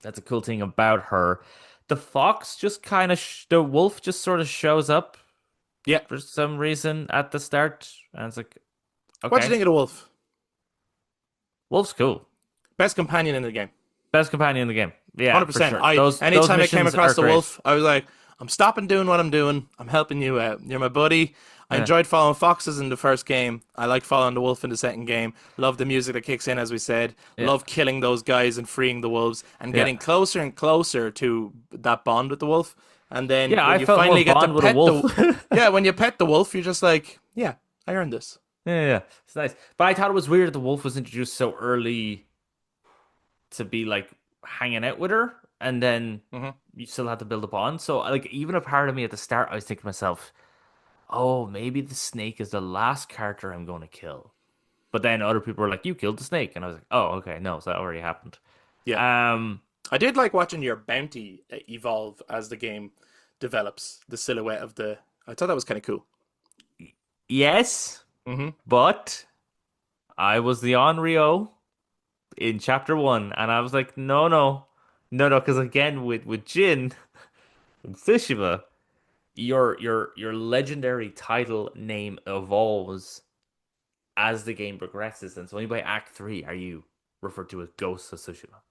Speaker 2: That's a cool thing about her. The fox just kind of, the wolf just sort of shows up
Speaker 1: Yeah.
Speaker 2: for some reason at the start, and it's like,
Speaker 1: What do you
Speaker 2: okay,
Speaker 1: think of the wolf?
Speaker 2: wolf's cool.
Speaker 1: Best companion in the game.
Speaker 2: Best companion in the game. Yeah, for
Speaker 1: 100%.
Speaker 2: sure.
Speaker 1: I
Speaker 2: Those
Speaker 1: anytime I came
Speaker 2: missions
Speaker 1: across
Speaker 2: are
Speaker 1: the
Speaker 2: great.
Speaker 1: wolf, I was like, I'm stopping doing what I'm doing. I'm helping you out. You're my buddy. I
Speaker 2: Yeah,
Speaker 1: enjoyed following foxes in the first game. I like following the wolf in the second game. Love the music that kicks in, as we said.
Speaker 2: yeah,
Speaker 1: Love killing those guys and freeing the wolves and
Speaker 2: yeah.
Speaker 1: getting closer and closer to that bond with the wolf. And then
Speaker 2: Yeah,
Speaker 1: when
Speaker 2: I
Speaker 1: you
Speaker 2: felt more
Speaker 1: finally get to
Speaker 2: bond with a
Speaker 1: pet
Speaker 2: wolf.
Speaker 1: the, yeah, when you pet the wolf, you're just like, yeah, I earned this.
Speaker 2: Yeah, it's nice. But I thought it was weird that the wolf was introduced so early to be like hanging out with her, and then
Speaker 1: Hmm.
Speaker 2: you still had to build a bond. So like even a part of me at the start, I was thinking to myself, oh, maybe the snake is the last character I'm going to kill. But then other people were like, you killed the snake, and I was like, oh, okay, no, so that already happened.
Speaker 1: Yeah.
Speaker 2: Um,
Speaker 1: I did like watching your bounty evolve as the game develops. The silhouette of the. I thought that was kind of cool.
Speaker 2: yes,
Speaker 1: Hmm.
Speaker 2: but I was the Onryo in chapter one, and I was like, no, no, no, no, because again with Jin and Tsushima, your legendary title name evolves as the game progresses, and so only by Act Three are you referred to as Ghost of Tsushima.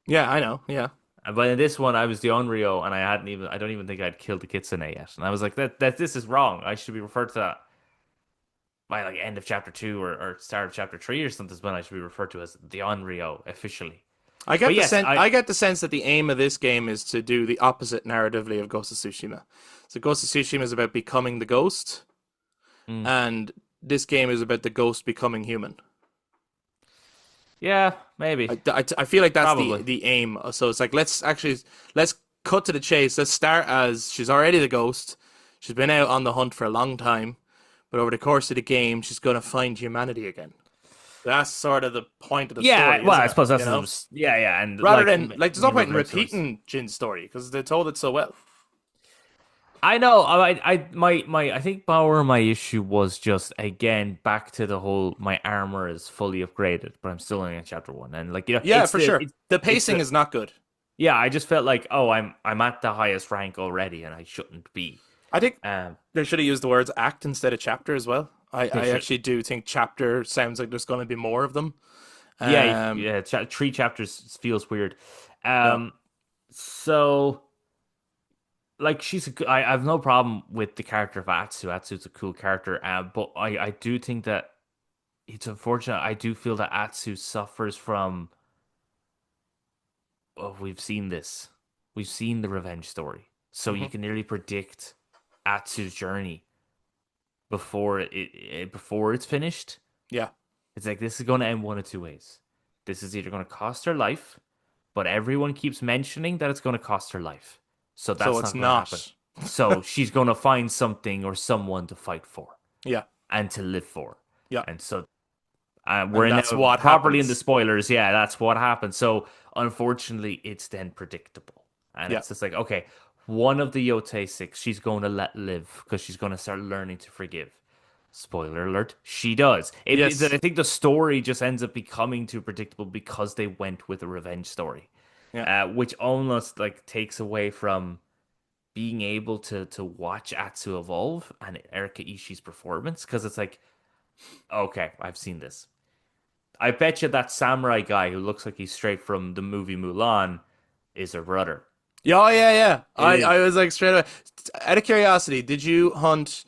Speaker 1: Yeah, I know. Yeah.
Speaker 2: But in this one, I was the Onryo, and I don't even think I'd killed the Kitsune yet, and I was like, that this is wrong. I should be referred to that by like end of chapter two or start of chapter three or something. Is when I should be referred to as the Onryo officially. But yes,
Speaker 1: I get the sense that the aim of this game is to do the opposite narratively of Ghost of Tsushima. So Ghost of Tsushima is about becoming the ghost,
Speaker 2: mm,
Speaker 1: and this game is about the ghost becoming human.
Speaker 2: yeah, maybe,
Speaker 1: I feel like that's
Speaker 2: probably.
Speaker 1: the aim. So it's like let's cut to the chase. Let's start as she's already the ghost. She's been out on the hunt for a long time, but over the course of the game, she's gonna find humanity again. That's sort of the point of the
Speaker 2: Yeah,
Speaker 1: story,
Speaker 2: well,
Speaker 1: isn't
Speaker 2: I
Speaker 1: it?
Speaker 2: suppose
Speaker 1: You
Speaker 2: that's
Speaker 1: know,
Speaker 2: yeah, yeah, and
Speaker 1: rather than like, there's no
Speaker 2: in
Speaker 1: point in
Speaker 2: reverse stories.
Speaker 1: repeating Jin's story because they told it so well.
Speaker 2: I know. I think Bauer, my issue was just again back to the whole my armor is fully upgraded, but I'm still only in chapter one, and like
Speaker 1: Yeah, for sure. The
Speaker 2: it's
Speaker 1: pacing
Speaker 2: the
Speaker 1: is not good.
Speaker 2: yeah. I just felt like oh, I'm at the highest rank already, and I shouldn't be.
Speaker 1: I think
Speaker 2: Um,
Speaker 1: they should have used the words act instead of chapter as well.
Speaker 2: they
Speaker 1: I
Speaker 2: should.
Speaker 1: actually do think chapter sounds like there's going to be more of them.
Speaker 2: Yeah,
Speaker 1: Um,
Speaker 2: yeah. Three chapters feels weird.
Speaker 1: yeah,
Speaker 2: Um, so like I have no problem with the character of Atsu. Atsu's a cool character, but I do think that it's unfortunate. I do feel that Atsu suffers from. Oh, we've seen this. We've seen the revenge story, so you
Speaker 1: hmm,
Speaker 2: can nearly predict Atsu's journey before before it's finished.
Speaker 1: yeah.
Speaker 2: It's like this is going to end one of two ways. This is either going to cost her life, but everyone keeps mentioning that it's going to cost her life, so
Speaker 1: So
Speaker 2: that's
Speaker 1: it's
Speaker 2: not going to happen.
Speaker 1: not.
Speaker 2: So she's going to find something or someone to fight for
Speaker 1: Yeah,
Speaker 2: and to live for,
Speaker 1: yeah,
Speaker 2: and so we're
Speaker 1: and
Speaker 2: in
Speaker 1: that's
Speaker 2: now
Speaker 1: what
Speaker 2: properly in the
Speaker 1: happens.
Speaker 2: spoilers. Yeah, that's what happens. So unfortunately, it's then predictable, and
Speaker 1: Yeah,
Speaker 2: it's just like okay, one of the Yotei Six, she's going to let live because she's going to start learning to forgive. Spoiler alert, she does.
Speaker 1: yes,
Speaker 2: I think the story just ends up becoming too predictable because they went with a revenge story,
Speaker 1: yeah.
Speaker 2: which almost like takes away from being able to watch Atsu evolve and Erika Ishii's performance because it's like, okay, I've seen this. I bet you that samurai guy who looks like he's straight from the movie Mulan is her brother.
Speaker 1: Yeah, oh, yeah, yeah.
Speaker 2: It
Speaker 1: I
Speaker 2: is.
Speaker 1: was like straight away. Out of curiosity, did you hunt?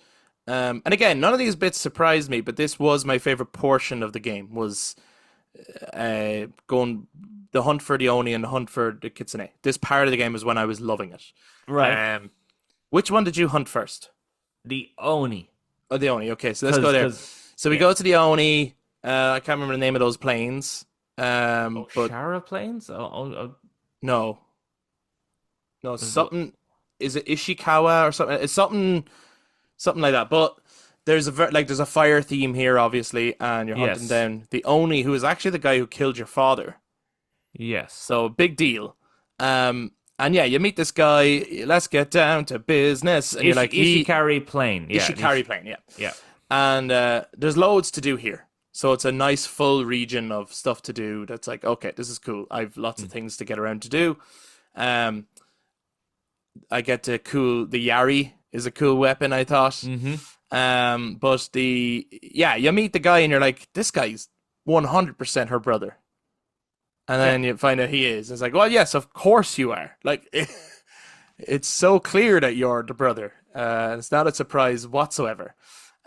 Speaker 1: And again, none of these bits surprised me, but this was my favorite portion of the game was going the hunt for the Oni and the hunt for the Kitsune. This part of the game is when I was loving it.
Speaker 2: Right.
Speaker 1: Which one did you hunt first?
Speaker 2: The Oni.
Speaker 1: Oh, the Oni. Okay, so let's go there.
Speaker 2: Because
Speaker 1: So we
Speaker 2: yeah.
Speaker 1: go to the Oni. I can't remember the name of those planes. But
Speaker 2: Shara planes?
Speaker 1: no, no,
Speaker 2: there's a-
Speaker 1: something. Is it Ishikawa or something? It's something like that. But there's a fire theme here, obviously, and you're hunting
Speaker 2: yes.
Speaker 1: down the Oni, who is actually the guy who killed your father.
Speaker 2: Yes.
Speaker 1: So big deal. And yeah, you meet this guy. Let's get down to business, and you're like
Speaker 2: Ishikari plane. Yeah.
Speaker 1: Ishikari plane, yeah.
Speaker 2: Yeah.
Speaker 1: And there's loads to do here. So it's a nice full region of stuff to do. That's like, okay, this is cool. I've lots of things to get around to do. Um, I get to the Yari is a cool weapon, I thought.
Speaker 2: Mm-hmm.
Speaker 1: But you meet the guy and you're like, this guy's 100% her brother. And
Speaker 2: Yeah.
Speaker 1: then you find out he is. It's like, well, yes, of course you are. Like, it's so clear that you're the brother. It's not a surprise whatsoever.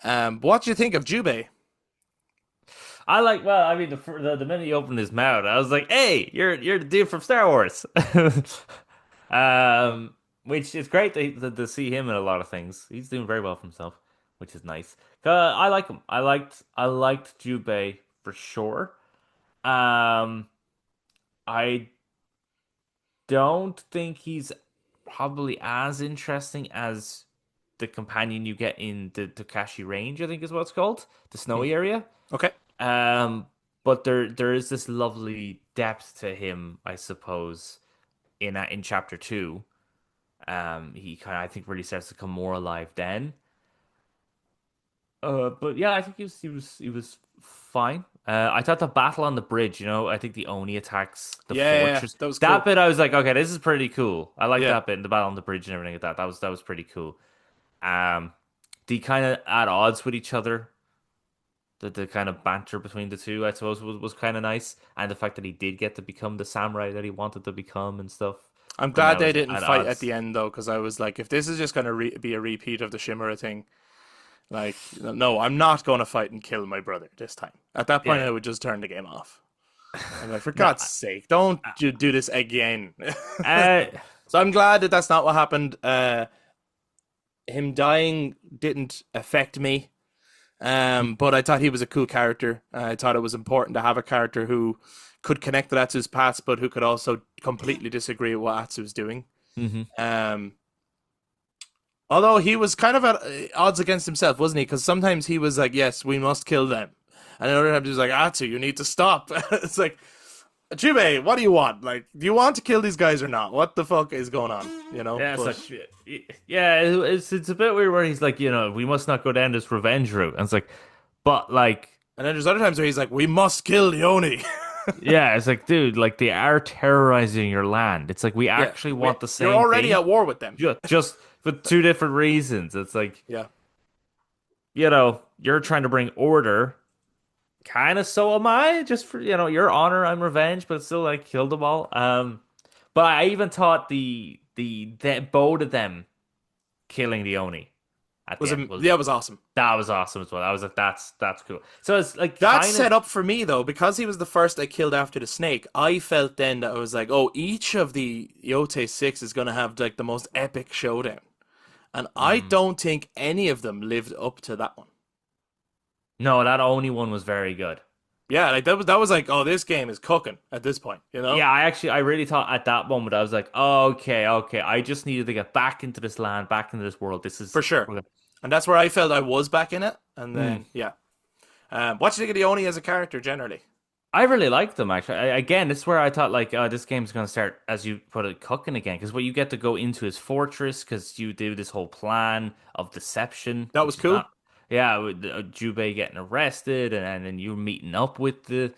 Speaker 1: What do you think of Jubei?
Speaker 2: Well, I mean, the minute he opened his mouth, I was like, "Hey, you're the dude from Star Wars." Which is great to see him in a lot of things. He's doing very well for himself, which is nice. I like him. I liked Jubei for sure. Um, I don't think he's probably as interesting as the companion you get in the Takashi Range, I think is what it's called, the snowy area.
Speaker 1: Okay.
Speaker 2: Um, but there is this lovely depth to him, I suppose, in chapter 2. He kind of, I think, really starts to come more alive then. But yeah, I think he was fine. I thought the battle on the bridge, I think the Oni attacks the fortress.
Speaker 1: That was
Speaker 2: That
Speaker 1: cool.
Speaker 2: bit, I was like, okay, this is pretty cool. I like
Speaker 1: Yeah.
Speaker 2: that bit, and the battle on the bridge and everything like that. That was pretty cool. The kind of at odds with each other. The kind of banter between the two, I suppose, was kind of nice, and the fact that he did get to become the samurai that he wanted to become and stuff.
Speaker 1: I'm
Speaker 2: When
Speaker 1: glad
Speaker 2: that
Speaker 1: they
Speaker 2: was
Speaker 1: didn't
Speaker 2: at
Speaker 1: fight at
Speaker 2: odds.
Speaker 1: the end, though, because I was like, if this is just going to be a repeat of the Shimura thing, like, no, I'm not going to fight and kill my brother this time. At that point,
Speaker 2: Yeah,
Speaker 1: I would just turn the game off. I'm like, for
Speaker 2: no,
Speaker 1: God's sake, don't do this again.
Speaker 2: uh,
Speaker 1: So I'm glad that that's not what happened. Him dying didn't affect me. But I thought he was a cool character. I thought it was important to have a character who could connect with Atsu's past, but who could also completely disagree with what Atsu was doing.
Speaker 2: mhm.
Speaker 1: Um, Although he was kind of at odds against himself, wasn't he? Because sometimes he was like, "Yes, we must kill them," and another time he was like, "Atsu, you need to stop." It's like, Jubei, what do you want? Like, do you want to kill these guys or not? What the fuck is going on? You know?
Speaker 2: Yeah, it's
Speaker 1: But
Speaker 2: like, yeah, it's a bit weird where he's like, we must not go down this revenge route, and it's like, but like,
Speaker 1: and then there's other times where he's like, "We must kill the Oni."
Speaker 2: yeah, it's like, dude, like they are terrorizing your land. It's like we
Speaker 1: Yeah,
Speaker 2: actually want the
Speaker 1: you're
Speaker 2: same
Speaker 1: already
Speaker 2: thing,
Speaker 1: at war with them.
Speaker 2: just for two different reasons. It's like,
Speaker 1: Yeah.
Speaker 2: you're trying to bring order. Kind of, so am I. Just for your honor, I'm revenge, but it's still like kill them all. But I even thought the both of them killing the Oni at the
Speaker 1: Was
Speaker 2: end
Speaker 1: it? Yeah, it was awesome.
Speaker 2: that was awesome as well. I was like, that's cool. So it's like
Speaker 1: That's
Speaker 2: kind of
Speaker 1: set up for me though, because he was the first I killed after the snake. I felt then that I was like, oh, each of the Yotei Six is gonna have like the most epic showdown, and I
Speaker 2: mm,
Speaker 1: don't think any of them lived up to that one.
Speaker 2: no, that Oni one was very good.
Speaker 1: Yeah, like that was like, oh, this game is cooking at this point, you know?
Speaker 2: Yeah, I really thought at that moment I was like, okay, okay, I just needed to get back into this land, back into this world. This
Speaker 1: For
Speaker 2: is
Speaker 1: sure.
Speaker 2: okay.
Speaker 1: And that's where I felt I was back in it, and
Speaker 2: Mm.
Speaker 1: then yeah. What do you think of the Oni as a character generally?
Speaker 2: I really liked them actually. Again, this is where I thought like, oh, this game's gonna start, as you put it, cooking again. Because what you get to go into his fortress, because you do this whole plan of deception,
Speaker 1: That was
Speaker 2: which is
Speaker 1: cool.
Speaker 2: not, yeah, with Jubei getting arrested, and then you meeting up with the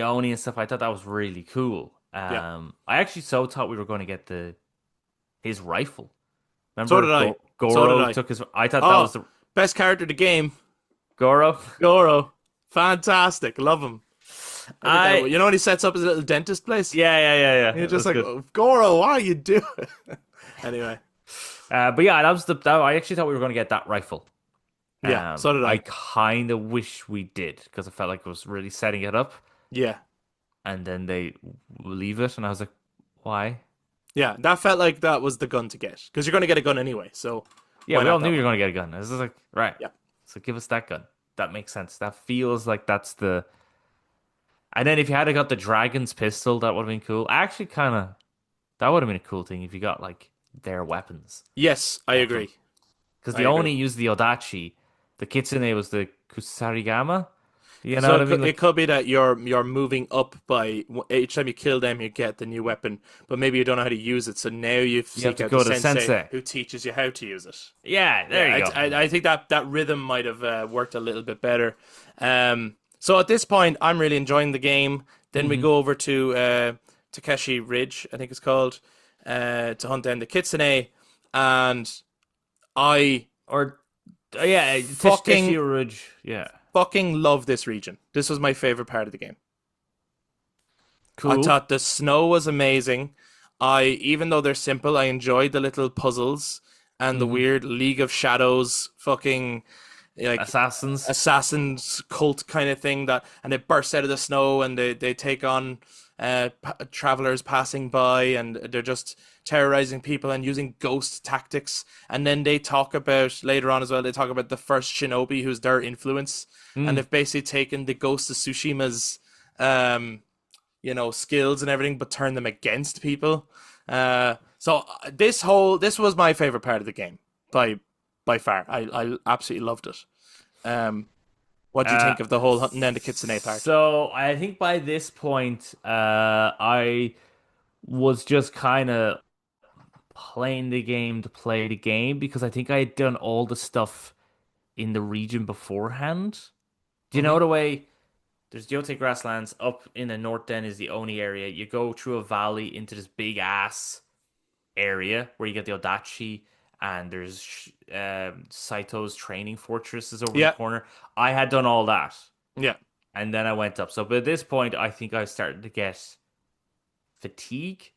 Speaker 2: Oni and stuff. I thought that was really cool.
Speaker 1: Yeah.
Speaker 2: I actually so thought we were going to get his rifle.
Speaker 1: So
Speaker 2: Remember
Speaker 1: did I. So did
Speaker 2: Goro
Speaker 1: I.
Speaker 2: took his. I thought that
Speaker 1: Oh,
Speaker 2: was the
Speaker 1: best character of the game,
Speaker 2: Goro.
Speaker 1: Goro. Fantastic. Love him. Every guy,
Speaker 2: I
Speaker 1: you know when he sets up his little dentist place?
Speaker 2: yeah.
Speaker 1: You're
Speaker 2: That
Speaker 1: just
Speaker 2: was
Speaker 1: like,
Speaker 2: good.
Speaker 1: oh, Goro, what are you doing? Anyway,
Speaker 2: But yeah, I actually thought we were going to get that rifle.
Speaker 1: yeah, so did
Speaker 2: I
Speaker 1: I.
Speaker 2: kind of wish we did because I felt like it was really setting it up,
Speaker 1: Yeah,
Speaker 2: and then they leave it, and I was like, why?
Speaker 1: yeah, that felt like that was the gun to get because you're going to get a gun anyway. So
Speaker 2: Yeah,
Speaker 1: why
Speaker 2: we all
Speaker 1: not
Speaker 2: knew
Speaker 1: that
Speaker 2: you were
Speaker 1: one?
Speaker 2: going to get a gun. I was just like, right,
Speaker 1: Yeah,
Speaker 2: so give us that gun. That makes sense. That feels like that's the. And then if you had got the dragon's pistol, that would have been cool. Actually, kind of, that would have been a cool thing if you got like their weapons
Speaker 1: yes, I
Speaker 2: off them.
Speaker 1: agree.
Speaker 2: Because
Speaker 1: I
Speaker 2: the
Speaker 1: agree.
Speaker 2: Oni used the Odachi, the Kitsune was the Kusarigama. You know
Speaker 1: So
Speaker 2: what I mean?
Speaker 1: it
Speaker 2: Like,
Speaker 1: could be that you're moving up by each time you kill them, you get the new weapon, but maybe you don't know how to use it. So now you
Speaker 2: you have
Speaker 1: seek
Speaker 2: to
Speaker 1: out the
Speaker 2: go to the
Speaker 1: sensei
Speaker 2: sensei.
Speaker 1: who teaches you how to use it.
Speaker 2: Yeah, there
Speaker 1: Yeah,
Speaker 2: you go.
Speaker 1: I think that rhythm might have worked a little bit better. So at this point, I'm really enjoying the game. Then we
Speaker 2: Hmm.
Speaker 1: go over to Takeshi Ridge, I think it's called, to hunt down the Kitsune, and I
Speaker 2: Or yeah,
Speaker 1: fucking
Speaker 2: Teshi, yeah,
Speaker 1: fucking love this region. This was my favorite part of the game. I
Speaker 2: cool.
Speaker 1: thought the snow was amazing. Even though they're simple, I enjoyed the little puzzles and the
Speaker 2: Hmm.
Speaker 1: weird League of Shadows fucking like
Speaker 2: Assassins.
Speaker 1: assassin's cult kind of thing that, and it bursts out of the snow and they take on travelers passing by, and they're just terrorizing people and using ghost tactics. And then they talk about later on as well, they talk about the first shinobi who's their influence, and
Speaker 2: Mm.
Speaker 1: they've basically taken the Ghost of Tsushima's um skills and everything, but turn them against people. This was my favorite part of the game by far. I absolutely loved it. What do you
Speaker 2: Uh,
Speaker 1: think of the whole hunting down the Kitsune part?
Speaker 2: so I think by this point, I was just kind of playing the game to play the game because I think I had done all the stuff in the region beforehand. Do you
Speaker 1: Hmm.
Speaker 2: know the way? There's Yotei grasslands up in the north. Then is the Oni area. You go through a valley into this big ass area where you get the Odachi, and there's Saito's training fortress is over in the
Speaker 1: Yeah,
Speaker 2: corner. I had done all that,
Speaker 1: yeah,
Speaker 2: and then I went up. So, but at this point, I think I was starting to get fatigue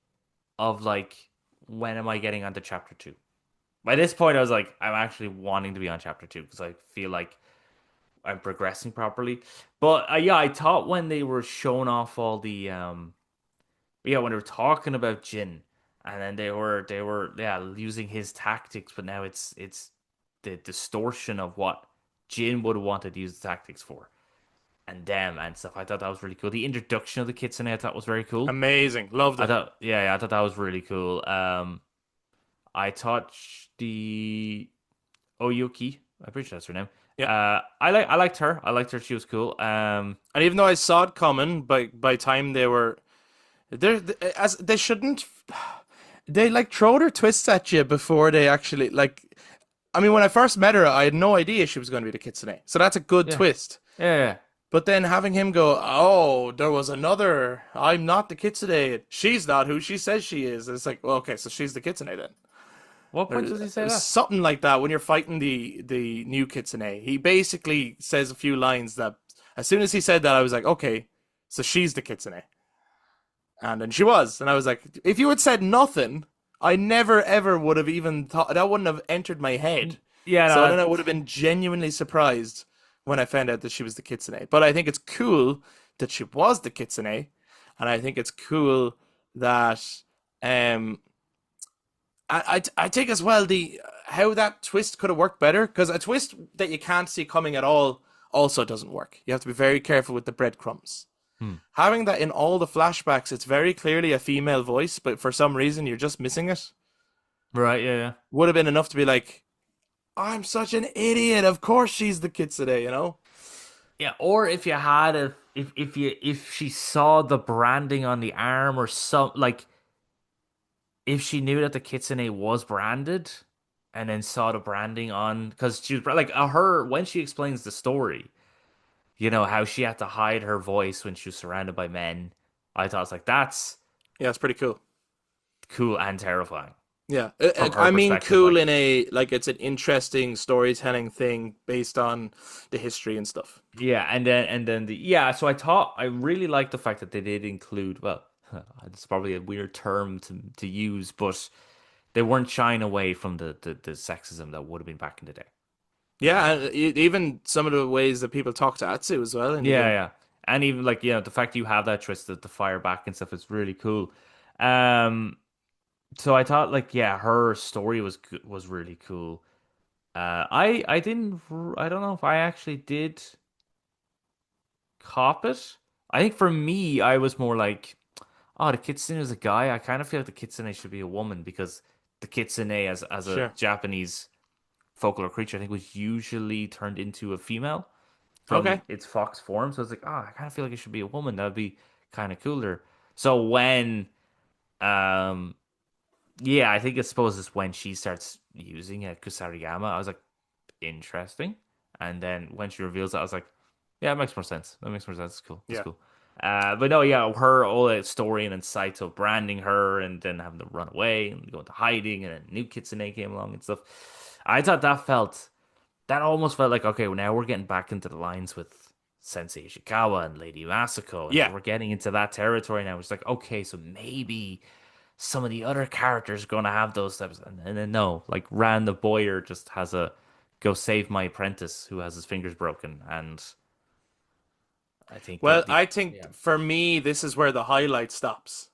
Speaker 2: of like, when am I getting onto chapter two? By this point, I was like, I'm actually wanting to be on chapter two because I feel like I'm progressing properly. But yeah, I thought when they were showing off all the yeah, when they were talking about Jin, and then they were yeah using his tactics, but now it's the distortion of what Jin would have wanted to use the tactics for, and them and stuff. I thought that was really cool. The introduction of the Kitsune I thought was very cool.
Speaker 1: amazing. Loved
Speaker 2: I
Speaker 1: it.
Speaker 2: thought yeah, I thought that was really cool. I thought the Oyuki, I'm pretty sure that's her name.
Speaker 1: Yeah,
Speaker 2: I liked her. I liked her. She was cool.
Speaker 1: and even though I saw it coming, by time they were there, as they shouldn't. They like throw their twists at you before they actually like. I mean, when I first met her, I had no idea she was going to be the Kitsune. So that's a good
Speaker 2: Yeah,
Speaker 1: twist.
Speaker 2: yeah.
Speaker 1: But then having him go, oh, there was another. I'm not the Kitsune. She's not who she says she is. It's like, well, okay, so she's the Kitsune then.
Speaker 2: What point does he say
Speaker 1: There's
Speaker 2: that?
Speaker 1: something like that when you're fighting the new Kitsune. He basically says a few lines that, as soon as he said that, I was like, okay, so she's the Kitsune. And then she was. And I was like, if you had said nothing, I never ever would have even thought, that wouldn't have entered my head.
Speaker 2: Yeah,
Speaker 1: So then
Speaker 2: no,
Speaker 1: I would have been genuinely surprised when I found out that she was the Kitsune. But I think it's cool that she was the Kitsune. And I think it's cool that um I think as well the how that twist could have worked better, because a twist that you can't see coming at all also doesn't work. You have to be very careful with the breadcrumbs.
Speaker 2: Hmm.
Speaker 1: Having that in all the flashbacks, it's very clearly a female voice, but for some reason you're just missing it.
Speaker 2: Right, yeah, yeah.
Speaker 1: Would have been enough to be like, I'm such an idiot. Of course she's the Kitsune, you know?
Speaker 2: Yeah, or if you had a if she saw the branding on the arm or some like if she knew that the Kitsune was branded and then saw the branding on because she was like her when she explains the story, you know, how she had to hide her voice when she was surrounded by men. I thought it's like that's
Speaker 1: Yeah, it's pretty cool.
Speaker 2: cool and terrifying
Speaker 1: Yeah,
Speaker 2: from her
Speaker 1: I mean,
Speaker 2: perspective.
Speaker 1: cool
Speaker 2: Like,
Speaker 1: in a like it's an interesting storytelling thing based on the history and stuff.
Speaker 2: yeah, and then the yeah. So I thought I really liked the fact that they did include. Well, it's probably a weird term to use, but they weren't shying away from the sexism that would have been back in the day.
Speaker 1: Yeah,
Speaker 2: Uh,
Speaker 1: and even some of the ways that people talk to Atsu as well in the
Speaker 2: yeah,
Speaker 1: game.
Speaker 2: yeah, and even like the fact you have that twist the fire back and stuff is really cool. Um, so I thought like yeah, her story was really cool. I didn't I don't know if I actually did cop it. I think for me, I was more like, oh, the kitsune is a guy. I kind of feel like the kitsune should be a woman because the kitsune as a
Speaker 1: Sure.
Speaker 2: Japanese folklore creature, I think was usually turned into a female from
Speaker 1: Okay.
Speaker 2: its fox form. So I was like, oh, I kind of feel like it should be a woman. That'd be kind of cooler. So when, um, yeah, I think I suppose it's when she starts using a Kusarigama. I was like, interesting. And then when she reveals that, I was like, Yeah, it makes more sense. That makes more sense. It's cool. That's
Speaker 1: Yeah.
Speaker 2: cool. But no, yeah, her all that story and then Saito branding her and then having to run away and go into hiding and then new Kitsune came along and stuff. I thought that almost felt like, okay, well, now we're getting back into the lines with Sensei Ishikawa and Lady Masako, and
Speaker 1: Yeah.
Speaker 2: we're getting into that territory now. It's like, okay, so maybe some of the other characters are gonna have those steps, and then no, like Rand the Boyer just has a go save my apprentice who has his fingers broken, and I think
Speaker 1: Well,
Speaker 2: the
Speaker 1: I think
Speaker 2: yeah.
Speaker 1: for me, this is where the highlight stops.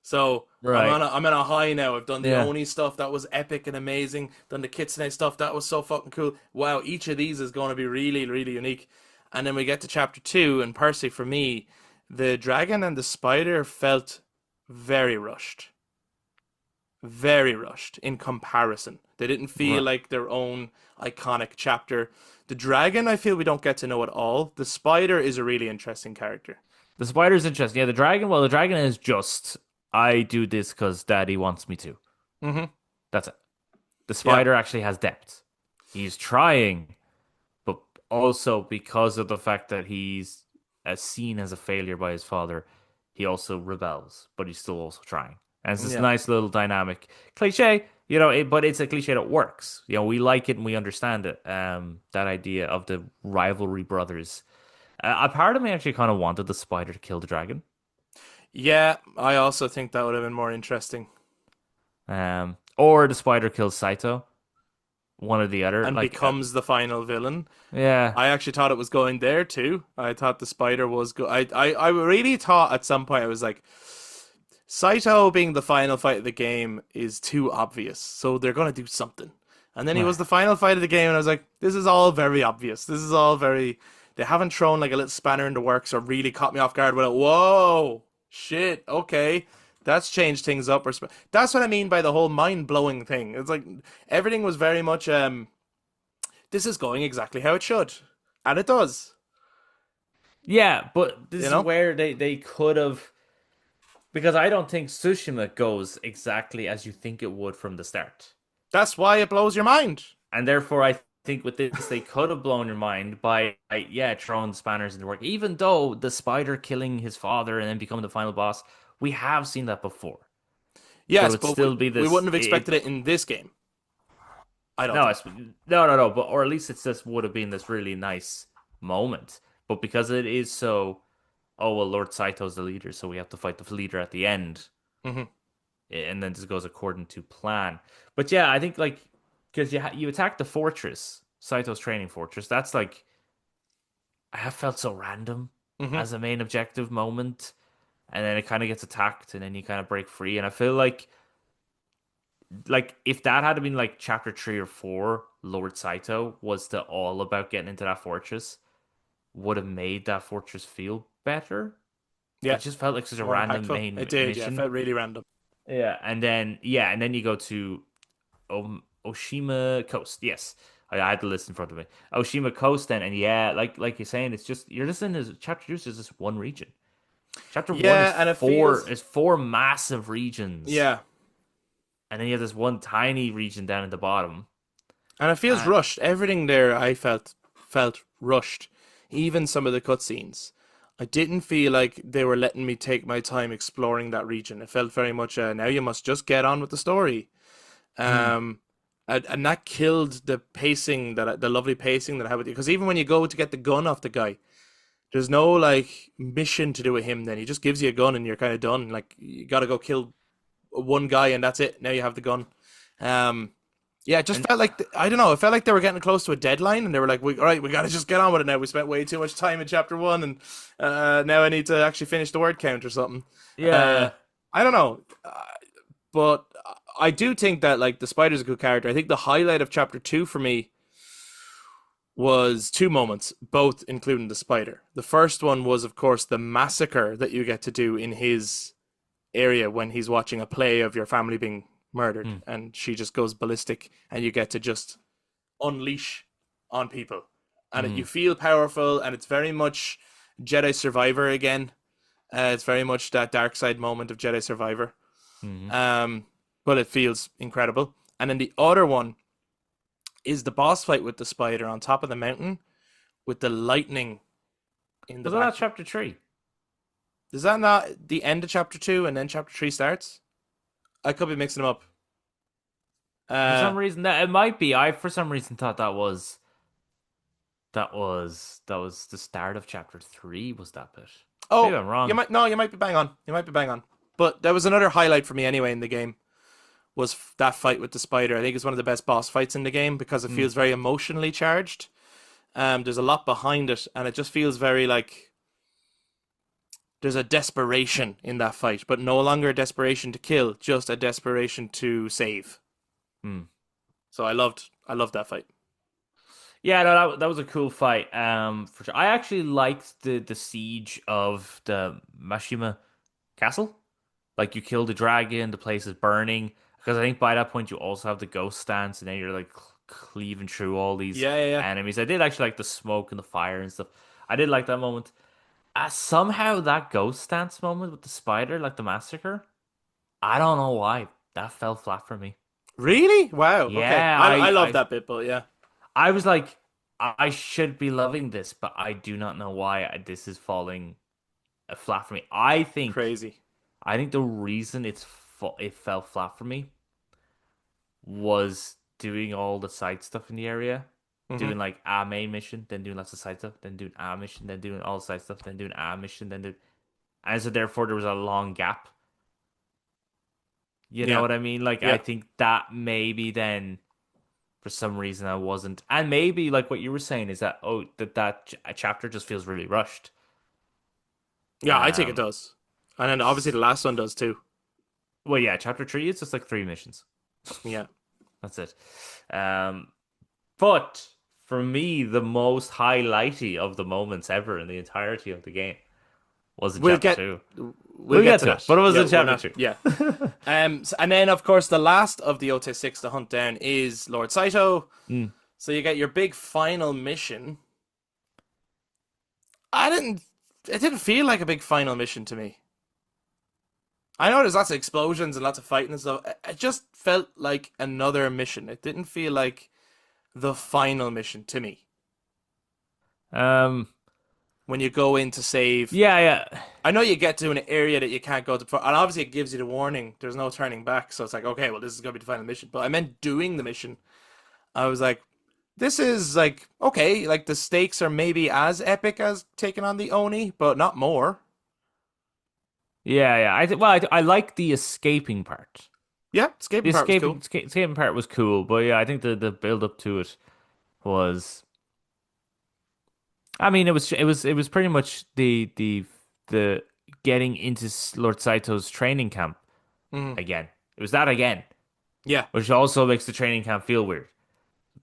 Speaker 1: So
Speaker 2: Right.
Speaker 1: I'm on a high now. I've done the
Speaker 2: Yeah.
Speaker 1: Oni stuff that was epic and amazing. Done the Kitsune stuff that was so fucking cool. Wow, each of these is going to be really, really unique. And then we get to chapter two, and personally for me, the dragon and the spider felt very rushed. Very rushed in comparison. They didn't feel
Speaker 2: Right.
Speaker 1: like their own iconic chapter. The dragon, I feel we don't get to know at all. The spider is a really interesting character.
Speaker 2: The spider's interesting. Yeah, the dragon. Well, the dragon is just I do this because Daddy wants me to.
Speaker 1: Mm-hmm.
Speaker 2: That's it. The
Speaker 1: Yeah.
Speaker 2: spider actually has depth. He's trying, but also because of the fact that he's as seen as a failure by his father, he also rebels, but he's still also trying. And it's this
Speaker 1: Yeah.
Speaker 2: nice little dynamic cliche, but it's a cliche that works. We like it and we understand it. That idea of the rivalry brothers. A part of me actually kind of wanted the spider to kill the dragon.
Speaker 1: Yeah, I also think that would have been more interesting.
Speaker 2: Or the spider kills Saito, one or the other.
Speaker 1: And becomes the final villain.
Speaker 2: Yeah,
Speaker 1: I actually thought it was going there too. I thought the spider was go. I really thought at some point I was like, Saito being the final fight of the game is too obvious, so they're gonna do something. And then he was
Speaker 2: right.
Speaker 1: the final fight of the game, and I was like, this is all very obvious. This is all very. They haven't thrown like a little spanner in the works or really caught me off guard with it. Whoa, shit, okay. That's changed things up. That's what I mean by the whole mind blowing thing. It's like everything was very much this is going exactly how it should. And it does,
Speaker 2: Yeah, but this
Speaker 1: you
Speaker 2: is
Speaker 1: know?
Speaker 2: where they could have because I don't think Tsushima goes exactly as you think it would from the start.
Speaker 1: That's why it blows your mind.
Speaker 2: And therefore I think with this they could have blown your mind by yeah, throwing spanners into work. Even though the spider killing his father and then becoming the final boss, we have seen that before. But it
Speaker 1: Yes,
Speaker 2: would
Speaker 1: but
Speaker 2: still be
Speaker 1: we
Speaker 2: this
Speaker 1: wouldn't have expected it in this game. I don't
Speaker 2: no,
Speaker 1: think.
Speaker 2: no, but or at least it's just would have been this really nice moment. But because it is so, oh well, Lord Saito's the leader, so we have to fight the leader at the end,
Speaker 1: Hmm.
Speaker 2: and then this goes according to plan. But yeah, I think like because you attack the fortress, Saito's training fortress. That's like I have felt so random
Speaker 1: Hmm.
Speaker 2: as a main objective moment, and then it kind of gets attacked, and then you kind of break free, and I feel like if that had been like chapter 3 or 4, Lord Saito was the all about getting into that fortress, would have made that fortress feel better.
Speaker 1: Yeah,
Speaker 2: It just felt like such a
Speaker 1: more
Speaker 2: random
Speaker 1: impactful.
Speaker 2: main
Speaker 1: It did. Yeah, it
Speaker 2: mission.
Speaker 1: felt really random.
Speaker 2: And then you go to Oshima Coast. Yes, I had the list in front of me. Oshima Coast, then, and yeah, like you're saying, it's just you're just in this chapter 2 is just one region. Chapter 1 is
Speaker 1: Yeah, and it
Speaker 2: four
Speaker 1: feels.
Speaker 2: is four massive regions,
Speaker 1: Yeah,
Speaker 2: and then you have this one tiny region down at the bottom.
Speaker 1: and it feels
Speaker 2: Uh,
Speaker 1: rushed. Everything there, I felt rushed. Even some of the cutscenes. I didn't feel like they were letting me take my time exploring that region. It felt very much now you must just get on with the story.
Speaker 2: hmm.
Speaker 1: Um, and that killed the pacing the lovely pacing that I have with you. Because even when you go to get the gun off the guy, there's no like mission to do with him. Then he just gives you a gun and you're kind of done. Like you got to go kill one guy and that's it. Now you have the gun. Um, yeah, it just
Speaker 2: And
Speaker 1: felt like I don't know. It felt like they were getting close to a deadline, and they were like, "All right, we got to just get on with it now. We spent way too much time in chapter one, and now I need to actually finish the word count or something."
Speaker 2: yeah,
Speaker 1: Uh,
Speaker 2: yeah.
Speaker 1: I don't know, but I do think that like the spider's a good character. I think the highlight of chapter two for me was two moments, both including the spider. The first one was, of course, the massacre that you get to do in his area when he's watching a play of your family being murdered,
Speaker 2: Hmm.
Speaker 1: and she just goes ballistic, and you get to just unleash on people, and
Speaker 2: Hmm.
Speaker 1: you feel powerful, and it's very much Jedi Survivor again. It's very much that dark side moment of Jedi Survivor.
Speaker 2: Hmm.
Speaker 1: Um, but it feels incredible. And then the other one is the boss fight with the spider on top of the mountain with the lightning in the
Speaker 2: Wasn't that
Speaker 1: back.
Speaker 2: chapter 3?
Speaker 1: Is that not the end of chapter 2 and then chapter 3 starts? I could be mixing them up.
Speaker 2: For
Speaker 1: Uh
Speaker 2: some reason that it might be. I for some reason thought that was the start of chapter 3 was that bit. Maybe
Speaker 1: oh,
Speaker 2: I'm wrong.
Speaker 1: you might be bang on. You might be bang on. But there was another highlight for me anyway in the game was that fight with the spider. I think it's one of the best boss fights in the game because it
Speaker 2: Hmm.
Speaker 1: feels very emotionally charged. There's a lot behind it, and it just feels very like there's a desperation in that fight, but no longer a desperation to kill, just a desperation to save.
Speaker 2: Hmm.
Speaker 1: So I loved that fight.
Speaker 2: Yeah, no, that was a cool fight. For sure. I actually liked the siege of the Mashima Castle. Like you kill the dragon, the place is burning. Because I think by that point you also have the ghost stance, and then you're like cleaving through all these
Speaker 1: Yeah.
Speaker 2: enemies. I did actually like the smoke and the fire and stuff. I did like that moment. Somehow that ghost stance moment with the spider, like the massacre, I don't know why that fell flat for me.
Speaker 1: Really? Wow. Okay.
Speaker 2: Yeah,
Speaker 1: I love that bit, but yeah,
Speaker 2: I was like, I should be loving this, but I do not know why this is falling flat for me.
Speaker 1: crazy.
Speaker 2: I think the reason it fell flat for me was doing all the side stuff in the area,
Speaker 1: Hmm.
Speaker 2: doing like a main mission, then doing lots of side stuff, then doing a mission, then doing all the side stuff, then doing a mission, then do, and so therefore there was a long gap. You know
Speaker 1: Yeah.
Speaker 2: what I mean? Like I
Speaker 1: Yeah.
Speaker 2: think that maybe then for some reason I wasn't, and maybe like what you were saying is that chapter just feels really rushed.
Speaker 1: Yeah, I think it
Speaker 2: Um,
Speaker 1: does. And then obviously the last one does too.
Speaker 2: well, yeah, chapter 3 is just like 3 missions.
Speaker 1: Yeah.
Speaker 2: That's it. Um, but for me, the most highlighty of the moments ever in the entirety of the game was in
Speaker 1: We'll
Speaker 2: chapter
Speaker 1: get
Speaker 2: 2.
Speaker 1: we'll
Speaker 2: We'll
Speaker 1: get
Speaker 2: get
Speaker 1: to
Speaker 2: to it,
Speaker 1: that.
Speaker 2: but it was
Speaker 1: Yeah,
Speaker 2: in
Speaker 1: we're
Speaker 2: chapter
Speaker 1: not.
Speaker 2: 2.
Speaker 1: Yeah. And then of course the last of the Yotei Six to hunt down is Lord Saito.
Speaker 2: Mm.
Speaker 1: So you get your big final mission. I didn't. It didn't feel like a big final mission to me. I know there's lots of explosions and lots of fighting and stuff. It just felt like another mission. It didn't feel like the final mission to me.
Speaker 2: Um,
Speaker 1: When you go in to save,
Speaker 2: yeah, yeah.
Speaker 1: I know you get to an area that you can't go to, and obviously it gives you the warning. There's no turning back, so it's like, okay, well, this is gonna be the final mission. But I meant doing the mission. I was like, this is like okay, like the stakes are maybe as epic as taking on the Oni, but not more.
Speaker 2: Yeah, yeah. I like the escaping part.
Speaker 1: Yeah,
Speaker 2: The
Speaker 1: escaping part was cool.
Speaker 2: escaping part was cool, but yeah, I think the build up to it was. I mean, it was pretty much the getting into Lord Saito's training camp
Speaker 1: Mm,
Speaker 2: again. It was that again,
Speaker 1: yeah,
Speaker 2: which also makes the training camp feel weird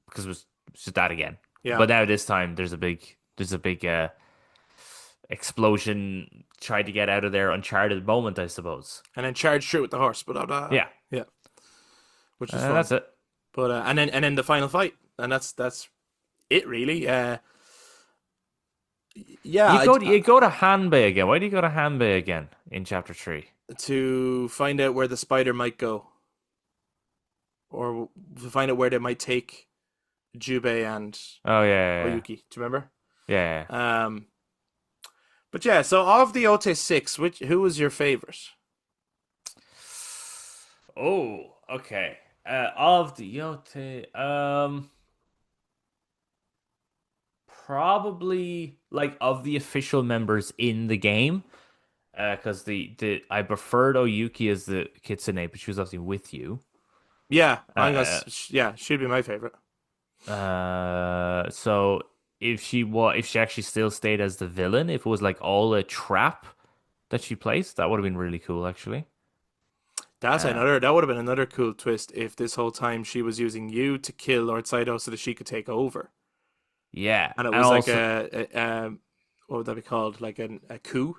Speaker 2: because it was just that again.
Speaker 1: yeah,
Speaker 2: But now this time there's a big explosion. Tried to get out of there, uncharted moment, I suppose.
Speaker 1: and then charge through with the horse, but
Speaker 2: Yeah,
Speaker 1: yeah, which is fun.
Speaker 2: that's it.
Speaker 1: But and then the final fight, and that's it really. Yeah,
Speaker 2: You go to Hanbei again. Why do you go to Hanbei again in chapter 3?
Speaker 1: to find out where the spider might go, or to find out where they might take Jubei and
Speaker 2: Oh yeah,
Speaker 1: Oyuki. Do you remember?
Speaker 2: yeah, yeah. Yeah.
Speaker 1: Um, but yeah, so of the Ote Six, who was your favorite?
Speaker 2: Oh, okay. Of the Yotei, probably like of the official members in the game, because the I preferred Oyuki as the Kitsune, but she was obviously with you.
Speaker 1: Yeah,
Speaker 2: Uh,
Speaker 1: yeah, she'd be my favorite.
Speaker 2: so if she actually still stayed as the villain, if it was like all a trap that she placed, that would have been really cool, actually. Uh,
Speaker 1: That would have been another cool twist if this whole time she was using you to kill Lord Saito so that she could take over,
Speaker 2: yeah,
Speaker 1: and it
Speaker 2: and
Speaker 1: was like
Speaker 2: also
Speaker 1: what would that be called? Like a coup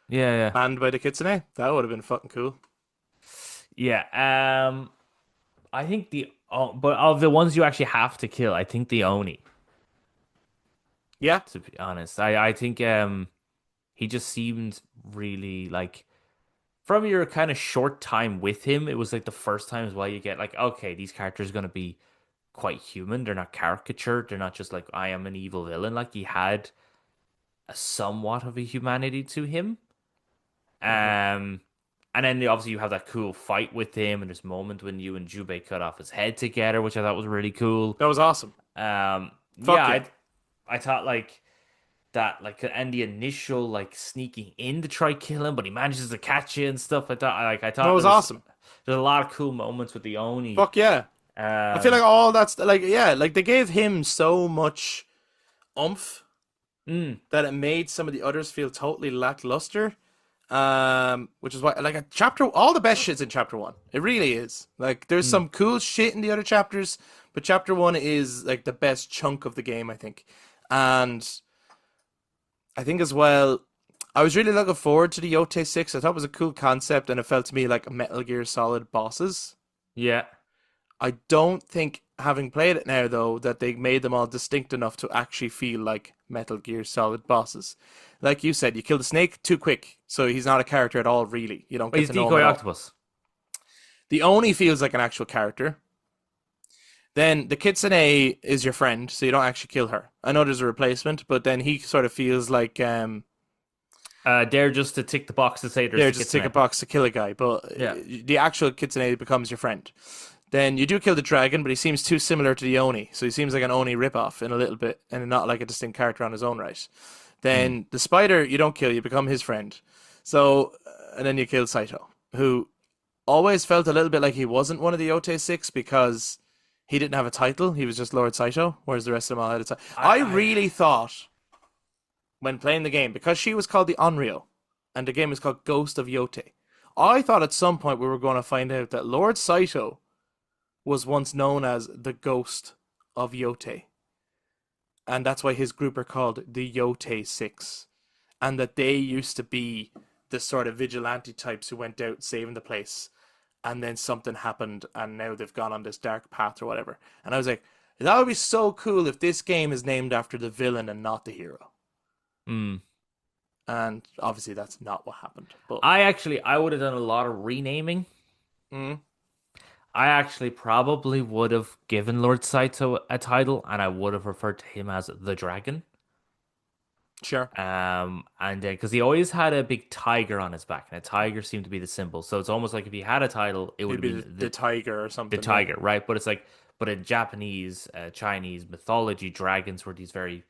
Speaker 2: yeah, yeah,
Speaker 1: planned by the Kitsune. That would have been fucking cool.
Speaker 2: yeah. I think but of the ones you actually have to kill, I think the Oni.
Speaker 1: Yeah,
Speaker 2: To be honest, I think he just seemed really like from your kind of short time with him, it was like the first time as well you get like okay, these characters are gonna be quite human. They're not caricatured. They're not just like I am an evil villain. Like he had a somewhat of a humanity to him.
Speaker 1: Hmm.
Speaker 2: Um, and then obviously you have that cool fight with him, and this moment when you and Jubei cut off his head together, which I thought was really cool.
Speaker 1: That was awesome.
Speaker 2: Yeah,
Speaker 1: Fuck yeah.
Speaker 2: I thought like that, like, and the initial like sneaking in to try kill him, but he manages to catch you and stuff. I
Speaker 1: That
Speaker 2: thought
Speaker 1: was awesome.
Speaker 2: there's a lot of cool moments with the Oni.
Speaker 1: Fuck yeah. I feel
Speaker 2: Um,
Speaker 1: like all that's like, yeah, like they gave him so much oomph
Speaker 2: mm,
Speaker 1: that it made some of the others feel totally lackluster. Which is why, like, a chapter, all the best shit's in chapter one. It really is. Like, there's
Speaker 2: mm.
Speaker 1: some cool shit in the other chapters, but chapter one is like the best chunk of the game, I think. And I think as well, I was really looking forward to the Yotei Six. I thought it was a cool concept, and it felt to me like Metal Gear Solid bosses.
Speaker 2: Yeah.
Speaker 1: I don't think, having played it now, though, that they made them all distinct enough to actually feel like Metal Gear Solid bosses. Like you said, you kill the snake too quick, so he's not a character at all, really. You don't
Speaker 2: Oh,
Speaker 1: get
Speaker 2: he's
Speaker 1: to know him
Speaker 2: Decoy
Speaker 1: at all.
Speaker 2: Octopus.
Speaker 1: The Oni feels like an actual character. Then the Kitsune is your friend, so you don't actually kill her. I know there's a replacement, but then he sort of feels like
Speaker 2: They're just to tick the box to say there's
Speaker 1: they're
Speaker 2: a
Speaker 1: just tick a
Speaker 2: kitsune.
Speaker 1: box to kill a guy, but
Speaker 2: Yeah.
Speaker 1: the actual Kitsune becomes your friend. Then you do kill the dragon, but he seems too similar to the Oni, so he seems like an Oni ripoff in a little bit, and not like a distinct character on his own right.
Speaker 2: Mm.
Speaker 1: Then the spider you don't kill, you become his friend. So, and then you kill Saito, who always felt a little bit like he wasn't one of the Yotei Six because he didn't have a title. He was just Lord Saito, whereas the rest of them all had a title. I
Speaker 2: I
Speaker 1: really thought when playing the game, because she was called the Onryo, and the game is called Ghost of Yotei, I thought at some point we were going to find out that Lord Saito was once known as the Ghost of Yotei, and that's why his group are called the Yotei Six, and that they used to be the sort of vigilante types who went out saving the place, and then something happened, and now they've gone on this dark path or whatever. And I was like, that would be so cool if this game is named after the villain and not the hero.
Speaker 2: mm.
Speaker 1: And obviously, that's not what happened. But
Speaker 2: I would have done a lot of renaming.
Speaker 1: mm,
Speaker 2: I actually probably would have given Lord Saito a title, and I would have referred to him as the Dragon.
Speaker 1: sure,
Speaker 2: And then because he always had a big tiger on his back, and a tiger seemed to be the symbol. So it's almost like if he had a title, it would
Speaker 1: it'd
Speaker 2: have
Speaker 1: be
Speaker 2: been
Speaker 1: the tiger or
Speaker 2: the
Speaker 1: something. Yeah,
Speaker 2: tiger, right? But it's like, but in Japanese, Chinese mythology, dragons were these very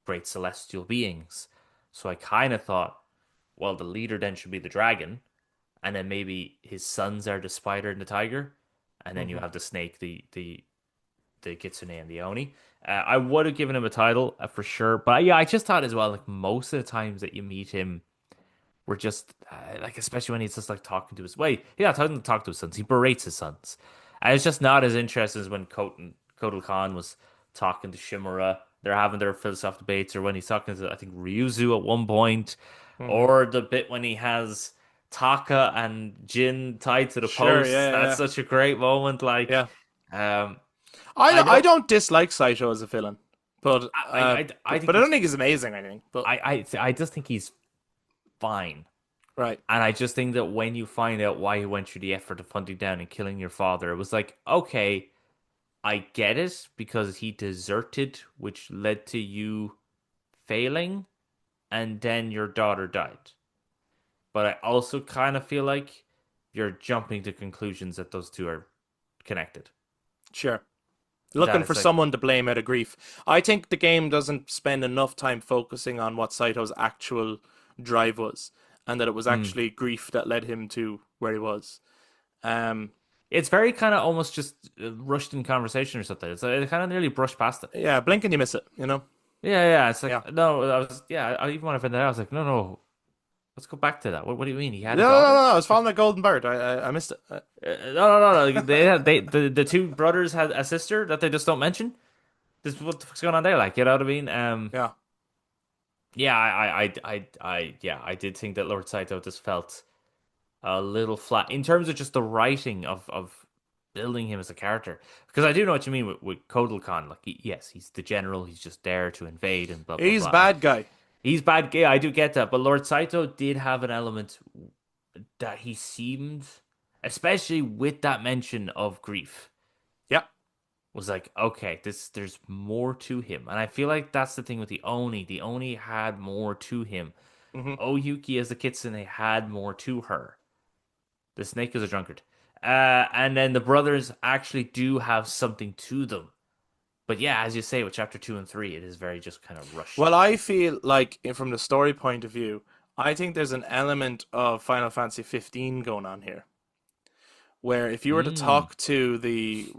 Speaker 2: great celestial beings. So I kind of thought, well, the leader then should be the dragon, and then maybe his sons are the spider and the tiger, and then you
Speaker 1: hmm,
Speaker 2: have the snake, the kitsune and the oni. I would have given him a title for sure, but yeah, I just thought as well, like most of the times that you meet him, were just like, especially when he's just like talking to his yeah, talk to his sons. He berates his sons, and it's just not as interesting as when Kotal Khan was talking to Shimura. They're having their philosophical debates, or when he's talking to I think Ryuzu at one point,
Speaker 1: hmm,
Speaker 2: or the bit when he has Taka and Jin tied to the
Speaker 1: sure,
Speaker 2: post.
Speaker 1: yeah,
Speaker 2: That's
Speaker 1: yeah,
Speaker 2: such a great moment. Like,
Speaker 1: yeah.
Speaker 2: um,
Speaker 1: I
Speaker 2: I
Speaker 1: I
Speaker 2: don't,
Speaker 1: don't dislike Saito as a villain, but
Speaker 2: I think
Speaker 1: but I don't
Speaker 2: he's,
Speaker 1: think he's amazing or anything. But
Speaker 2: I just think he's fine.
Speaker 1: right,
Speaker 2: And I just think that when you find out why he went through the effort of hunting down and killing your father, it was like, okay, I get it because he deserted, which led to you failing, and then your daughter died. But I also kind of feel like you're jumping to conclusions that those two are connected.
Speaker 1: sure.
Speaker 2: That
Speaker 1: Looking for
Speaker 2: it's like,
Speaker 1: someone to blame out of grief. I think the game doesn't spend enough time focusing on what Saito's actual drive was, and that it was
Speaker 2: hmm.
Speaker 1: actually grief that led him to where he was. Um,
Speaker 2: It's very kind of almost just rushed in conversation or something. It's it kind of nearly brushed past it.
Speaker 1: yeah, blink and you miss it, you know?
Speaker 2: Yeah, yeah. It's
Speaker 1: Yeah.
Speaker 2: like no, I was yeah. I even when I found that out, I was like, no, no. Let's go back to that. What do you mean? He
Speaker 1: No,
Speaker 2: had a
Speaker 1: no, no,
Speaker 2: daughter?
Speaker 1: no, I was following that golden bird. I missed it.
Speaker 2: No, no, no, no. The two brothers had a sister that they just don't mention. This what the fuck's going on there? Like, you know what I mean?
Speaker 1: Yeah,
Speaker 2: Yeah, yeah, I did think that Lord Saito just felt a little flat in terms of just the writing of building him as a character. Because I do know what you mean with Kotal Khan. Like, yes, he's the general. He's just there to invade and blah blah
Speaker 1: he's
Speaker 2: blah. And
Speaker 1: bad guy.
Speaker 2: he's bad. Yeah, I do get that. But Lord Saito did have an element that he seemed, especially with that mention of grief,
Speaker 1: Yeah,
Speaker 2: was like, okay, there's more to him. And I feel like that's the thing with the Oni. The Oni had more to him.
Speaker 1: Hmm.
Speaker 2: Oyuki as the kitsune had more to her. The snake is a drunkard. And then the brothers actually do have something to them. But yeah, as you say, with chapter 2 and 3, it is very just kind of
Speaker 1: Well,
Speaker 2: rushed.
Speaker 1: I feel like from the story point of view, I think there's an element of Final Fantasy 15 going on here, where if you were to
Speaker 2: Mm.
Speaker 1: talk to the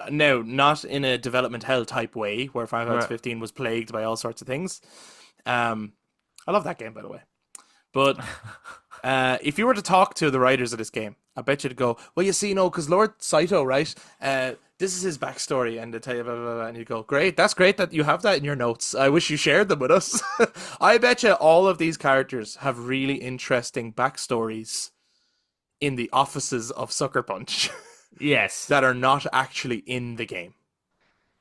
Speaker 1: no, not in a development hell type way, where Final Fantasy
Speaker 2: Right.
Speaker 1: 15 was plagued by all sorts of things. Um, I love that game, by the way. But if you were to talk to the writers of this game, I bet you'd go, well, you see, no, because Lord Saito, right? This is his backstory, and they tell you blah, blah, blah, and you go, great, that's great that you have that in your notes. I wish you shared them with us. I bet you all of these characters have really interesting backstories in the offices of Sucker Punch
Speaker 2: Yes.
Speaker 1: that are not actually in the game.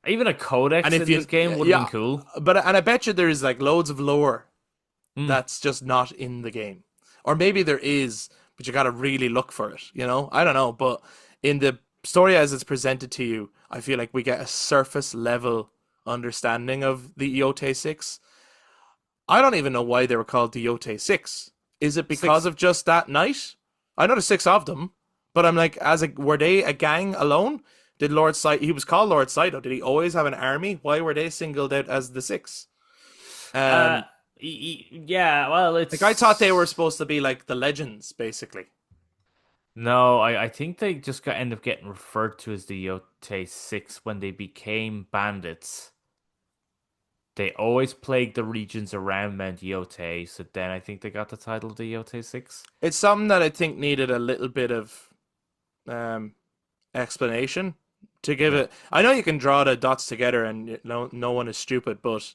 Speaker 2: Even a
Speaker 1: And
Speaker 2: codex
Speaker 1: if
Speaker 2: in this
Speaker 1: you,
Speaker 2: game would have been
Speaker 1: yeah,
Speaker 2: cool.
Speaker 1: and I bet you there's like loads of lore
Speaker 2: Mm.
Speaker 1: that's just not in the game. Or maybe there is, but you got to really look for it, you know? I don't know, but in the story as it's presented to you, I feel like we get a surface level understanding of the Yotei Six. I don't even know why they were called the Yotei Six. Is it because
Speaker 2: Six.
Speaker 1: of just that night? I know there's six of them, but I'm like, were they a gang alone? Did Lord Saito, he was called Lord Saito, did he always have an army? Why were they singled out as the six?
Speaker 2: Uh,
Speaker 1: Um,
Speaker 2: yeah, well,
Speaker 1: like I thought they were
Speaker 2: it's
Speaker 1: supposed to be like the legends, basically.
Speaker 2: no, I think they just got end up getting referred to as the Yotei Six when they became bandits. They always plagued the regions around Mount Yotei, so then I think they got the title of the Yotei Six.
Speaker 1: It's something that I think needed a little bit of um, explanation to give
Speaker 2: Yeah.
Speaker 1: it. I know you can draw the dots together, and no one is stupid, but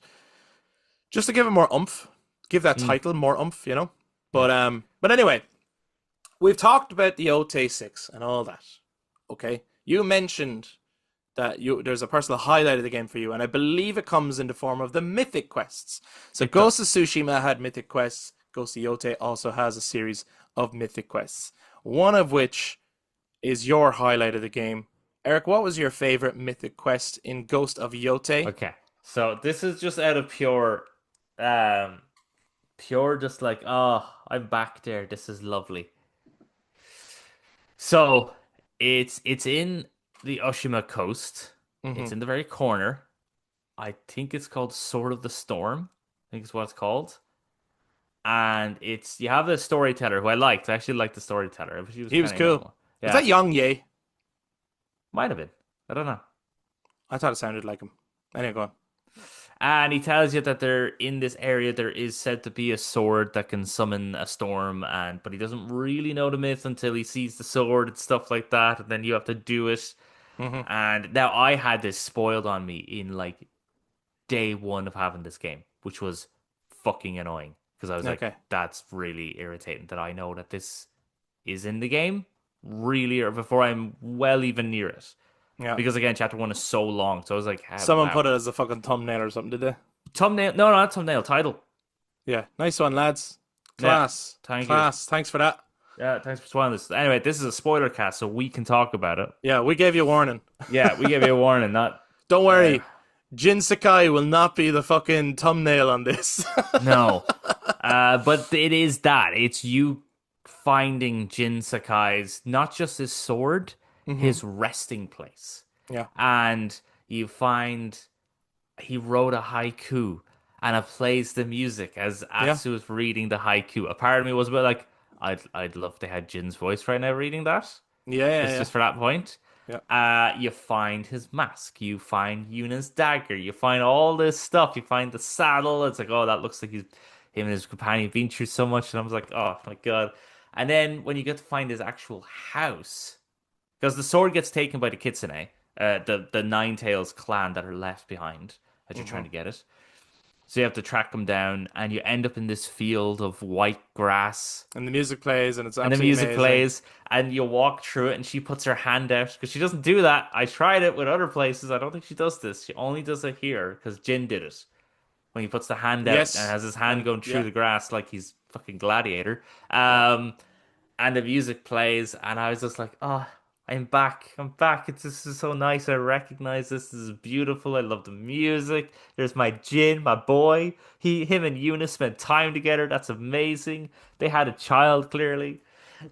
Speaker 1: just to give it more oomph, give that
Speaker 2: Mm,
Speaker 1: title more oomph, you know.
Speaker 2: yeah.
Speaker 1: But anyway, we've talked about the OT 6 and all that. Okay, you mentioned that there's a personal highlight of the game for you, and I believe it comes in the form of the mythic quests. So
Speaker 2: It
Speaker 1: Ghost of
Speaker 2: does.
Speaker 1: Tsushima had mythic quests. Ghost of Yotei also has a series of mythic quests. One of which is your highlight of the game. Eric, what was your favorite mythic quest in Ghost of Yotei?
Speaker 2: Okay. So this is just out of um, pure just like, oh, I'm back there. This is lovely. So it's in the Oshima coast.
Speaker 1: Mm-hmm.
Speaker 2: It's in the very corner. I think it's called Sword of the Storm. I think it's what it's called. And it's you have the storyteller who I liked. I actually liked the storyteller. She was
Speaker 1: He was
Speaker 2: kind of
Speaker 1: cool.
Speaker 2: young.
Speaker 1: Was
Speaker 2: Yeah,
Speaker 1: that Young Ye?
Speaker 2: might have been. I don't know.
Speaker 1: I thought it sounded like him. Anyway, go on.
Speaker 2: And he tells you that there in this area there is said to be a sword that can summon a storm, and but he doesn't really know the myth until he sees the sword and stuff like that, and then you have to do it.
Speaker 1: Mm-hmm.
Speaker 2: And now I had this spoiled on me in like day one of having this game, which was fucking annoying because I was like,
Speaker 1: Okay.
Speaker 2: that's really irritating that I know that this is in the game really or before I'm well even near it.
Speaker 1: Yeah.
Speaker 2: Because again, chapter one is so long. So I was like,
Speaker 1: Someone
Speaker 2: wow.
Speaker 1: put it as a fucking thumbnail or something, did they?
Speaker 2: Thumbnail? No, not thumbnail. Title.
Speaker 1: Yeah. Nice one, lads.
Speaker 2: Yeah.
Speaker 1: Class.
Speaker 2: Thank you.
Speaker 1: Class. Thanks for that.
Speaker 2: Yeah, thanks for spoiling this. Anyway, this is a spoiler cast, so we can talk about it.
Speaker 1: Yeah, we gave you a warning.
Speaker 2: Yeah, we gave you a warning. Not
Speaker 1: Don't
Speaker 2: uh,
Speaker 1: worry. Jin Sakai will not be the fucking thumbnail on this.
Speaker 2: no. But it is that. It's you finding Jin Sakai's not just his sword,
Speaker 1: Hmm.
Speaker 2: his resting place.
Speaker 1: Yeah.
Speaker 2: And you find he wrote a haiku and it plays the music as
Speaker 1: Yeah.
Speaker 2: Atsu is reading the haiku. A part of me was a bit like, I'd love to have Jin's voice right now reading that.
Speaker 1: Yeah. Yeah.
Speaker 2: Just
Speaker 1: Yeah.
Speaker 2: just for that point.
Speaker 1: Yeah.
Speaker 2: You find his mask, you find Yuna's dagger, you find all this stuff, you find the saddle. It's like, oh, that looks like him and his companion been through so much, and I was like, oh my god. And then when you get to find his actual house, because the sword gets taken by the Kitsune, the Nine Tails clan that are left behind as you're
Speaker 1: Hmm.
Speaker 2: trying to get it. So you have to track them down, and you end up in this field of white grass
Speaker 1: And the music plays, and it's
Speaker 2: and the
Speaker 1: absolutely
Speaker 2: music
Speaker 1: amazing.
Speaker 2: plays and you walk through it and she puts her hand out because she doesn't do that. I tried it with other places. I don't think she does this. She only does it here because Jin did it when he puts the hand out and
Speaker 1: Yes.
Speaker 2: has his hand
Speaker 1: And
Speaker 2: going through
Speaker 1: yeah.
Speaker 2: the grass like he's fucking gladiator.
Speaker 1: Yeah.
Speaker 2: And the music plays and I was just like, oh. I'm back. I'm back. This is so nice. I recognize this. This is beautiful. I love the music. There's my Jin, my boy. Him and Eunice spent time together. That's amazing. They had a child, clearly.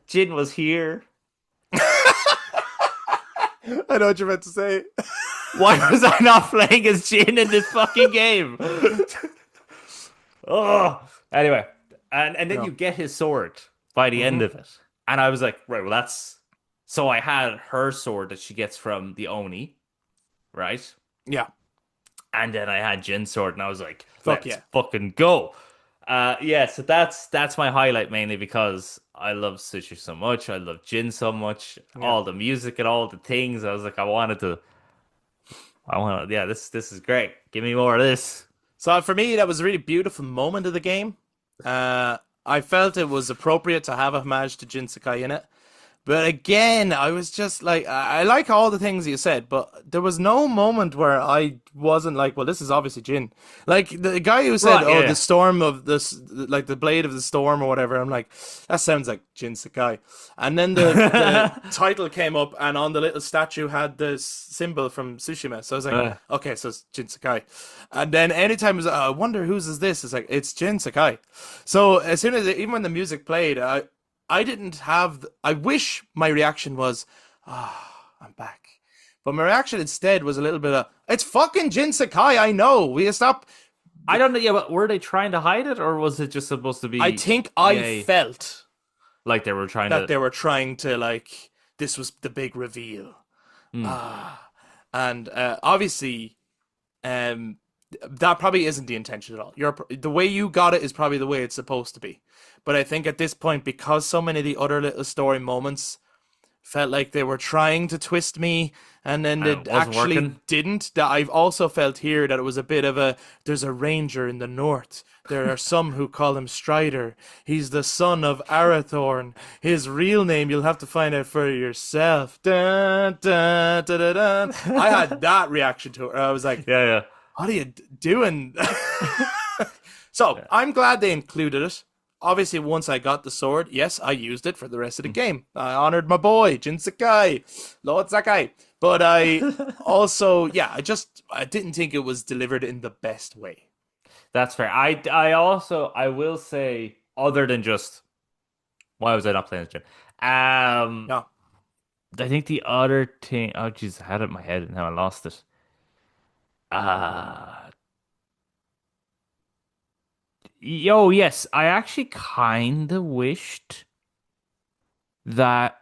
Speaker 2: Jin was here.
Speaker 1: I know what you're meant to say.
Speaker 2: Why was I not playing as Jin in this fucking game? Oh, anyway, and then
Speaker 1: No.
Speaker 2: you get his sword by the end of it, and I was like, right, well, that's so I had her sword that she gets from the Oni, right?
Speaker 1: Yeah.
Speaker 2: And then I had Jin's sword, and I was like,
Speaker 1: Fuck
Speaker 2: let's
Speaker 1: yeah.
Speaker 2: fucking go. Yeah, so that's my highlight mainly because I love Sushi so much. I love Jin so much.
Speaker 1: Yeah.
Speaker 2: All the music and all the things. I was like, yeah, this is great. Give me more of this.
Speaker 1: So for me, that was a really beautiful moment of the game. I felt it was appropriate to have a homage to Jin Sakai in it. But again, I was just like, I like all the things you said, but there was no moment where I wasn't like, well, this is obviously Jin. Like the guy who said,
Speaker 2: Right,
Speaker 1: oh,
Speaker 2: yeah.
Speaker 1: the storm of this, like the blade of the storm or whatever. I'm like, that sounds like Jin Sakai. And then the title came up, and on the little statue had the symbol from Tsushima. So I was like, okay, so it's Jin Sakai. And then anytime it was, I wonder whose is this? It's like, it's Jin Sakai. So as soon as, even when the music played, I didn't have. I wish my reaction was, I'm back. But my reaction instead was a little bit of, it's fucking Jin Sakai. I know. We stop.
Speaker 2: I don't know. Yeah, but were they trying to hide it, or was it just supposed to be?
Speaker 1: I think I
Speaker 2: Yay,
Speaker 1: felt
Speaker 2: like they were trying
Speaker 1: that
Speaker 2: to.
Speaker 1: they were trying to like. This was the big reveal. And obviously, that probably isn't the intention at all. The way you got it is probably the way it's supposed to be. But I think at this point, because so many of the other little story moments felt like they were trying to twist me, and then
Speaker 2: it
Speaker 1: they
Speaker 2: wasn't
Speaker 1: actually
Speaker 2: working.
Speaker 1: didn't, that I've also felt here that it was a bit of a, there's a ranger in the north. There are some who call him Strider. He's the son of Arathorn. His real name you'll have to find out for yourself. Dun, dun, dun, dun, dun. I had that reaction to it. I was like,
Speaker 2: Yeah.
Speaker 1: what are you doing? So I'm glad they included it. Obviously, once I got the sword, yes, I used it for the rest of the game. I honored my boy, Jin Sakai, Lord Sakai. But I also, I didn't think it was delivered in the best way.
Speaker 2: That's fair. I will say, other than just why was I not playing this Jin?
Speaker 1: Yeah.
Speaker 2: I think the other thing. Oh, jeez, I had it in my head and now I lost it. Yes, I actually kind of wished that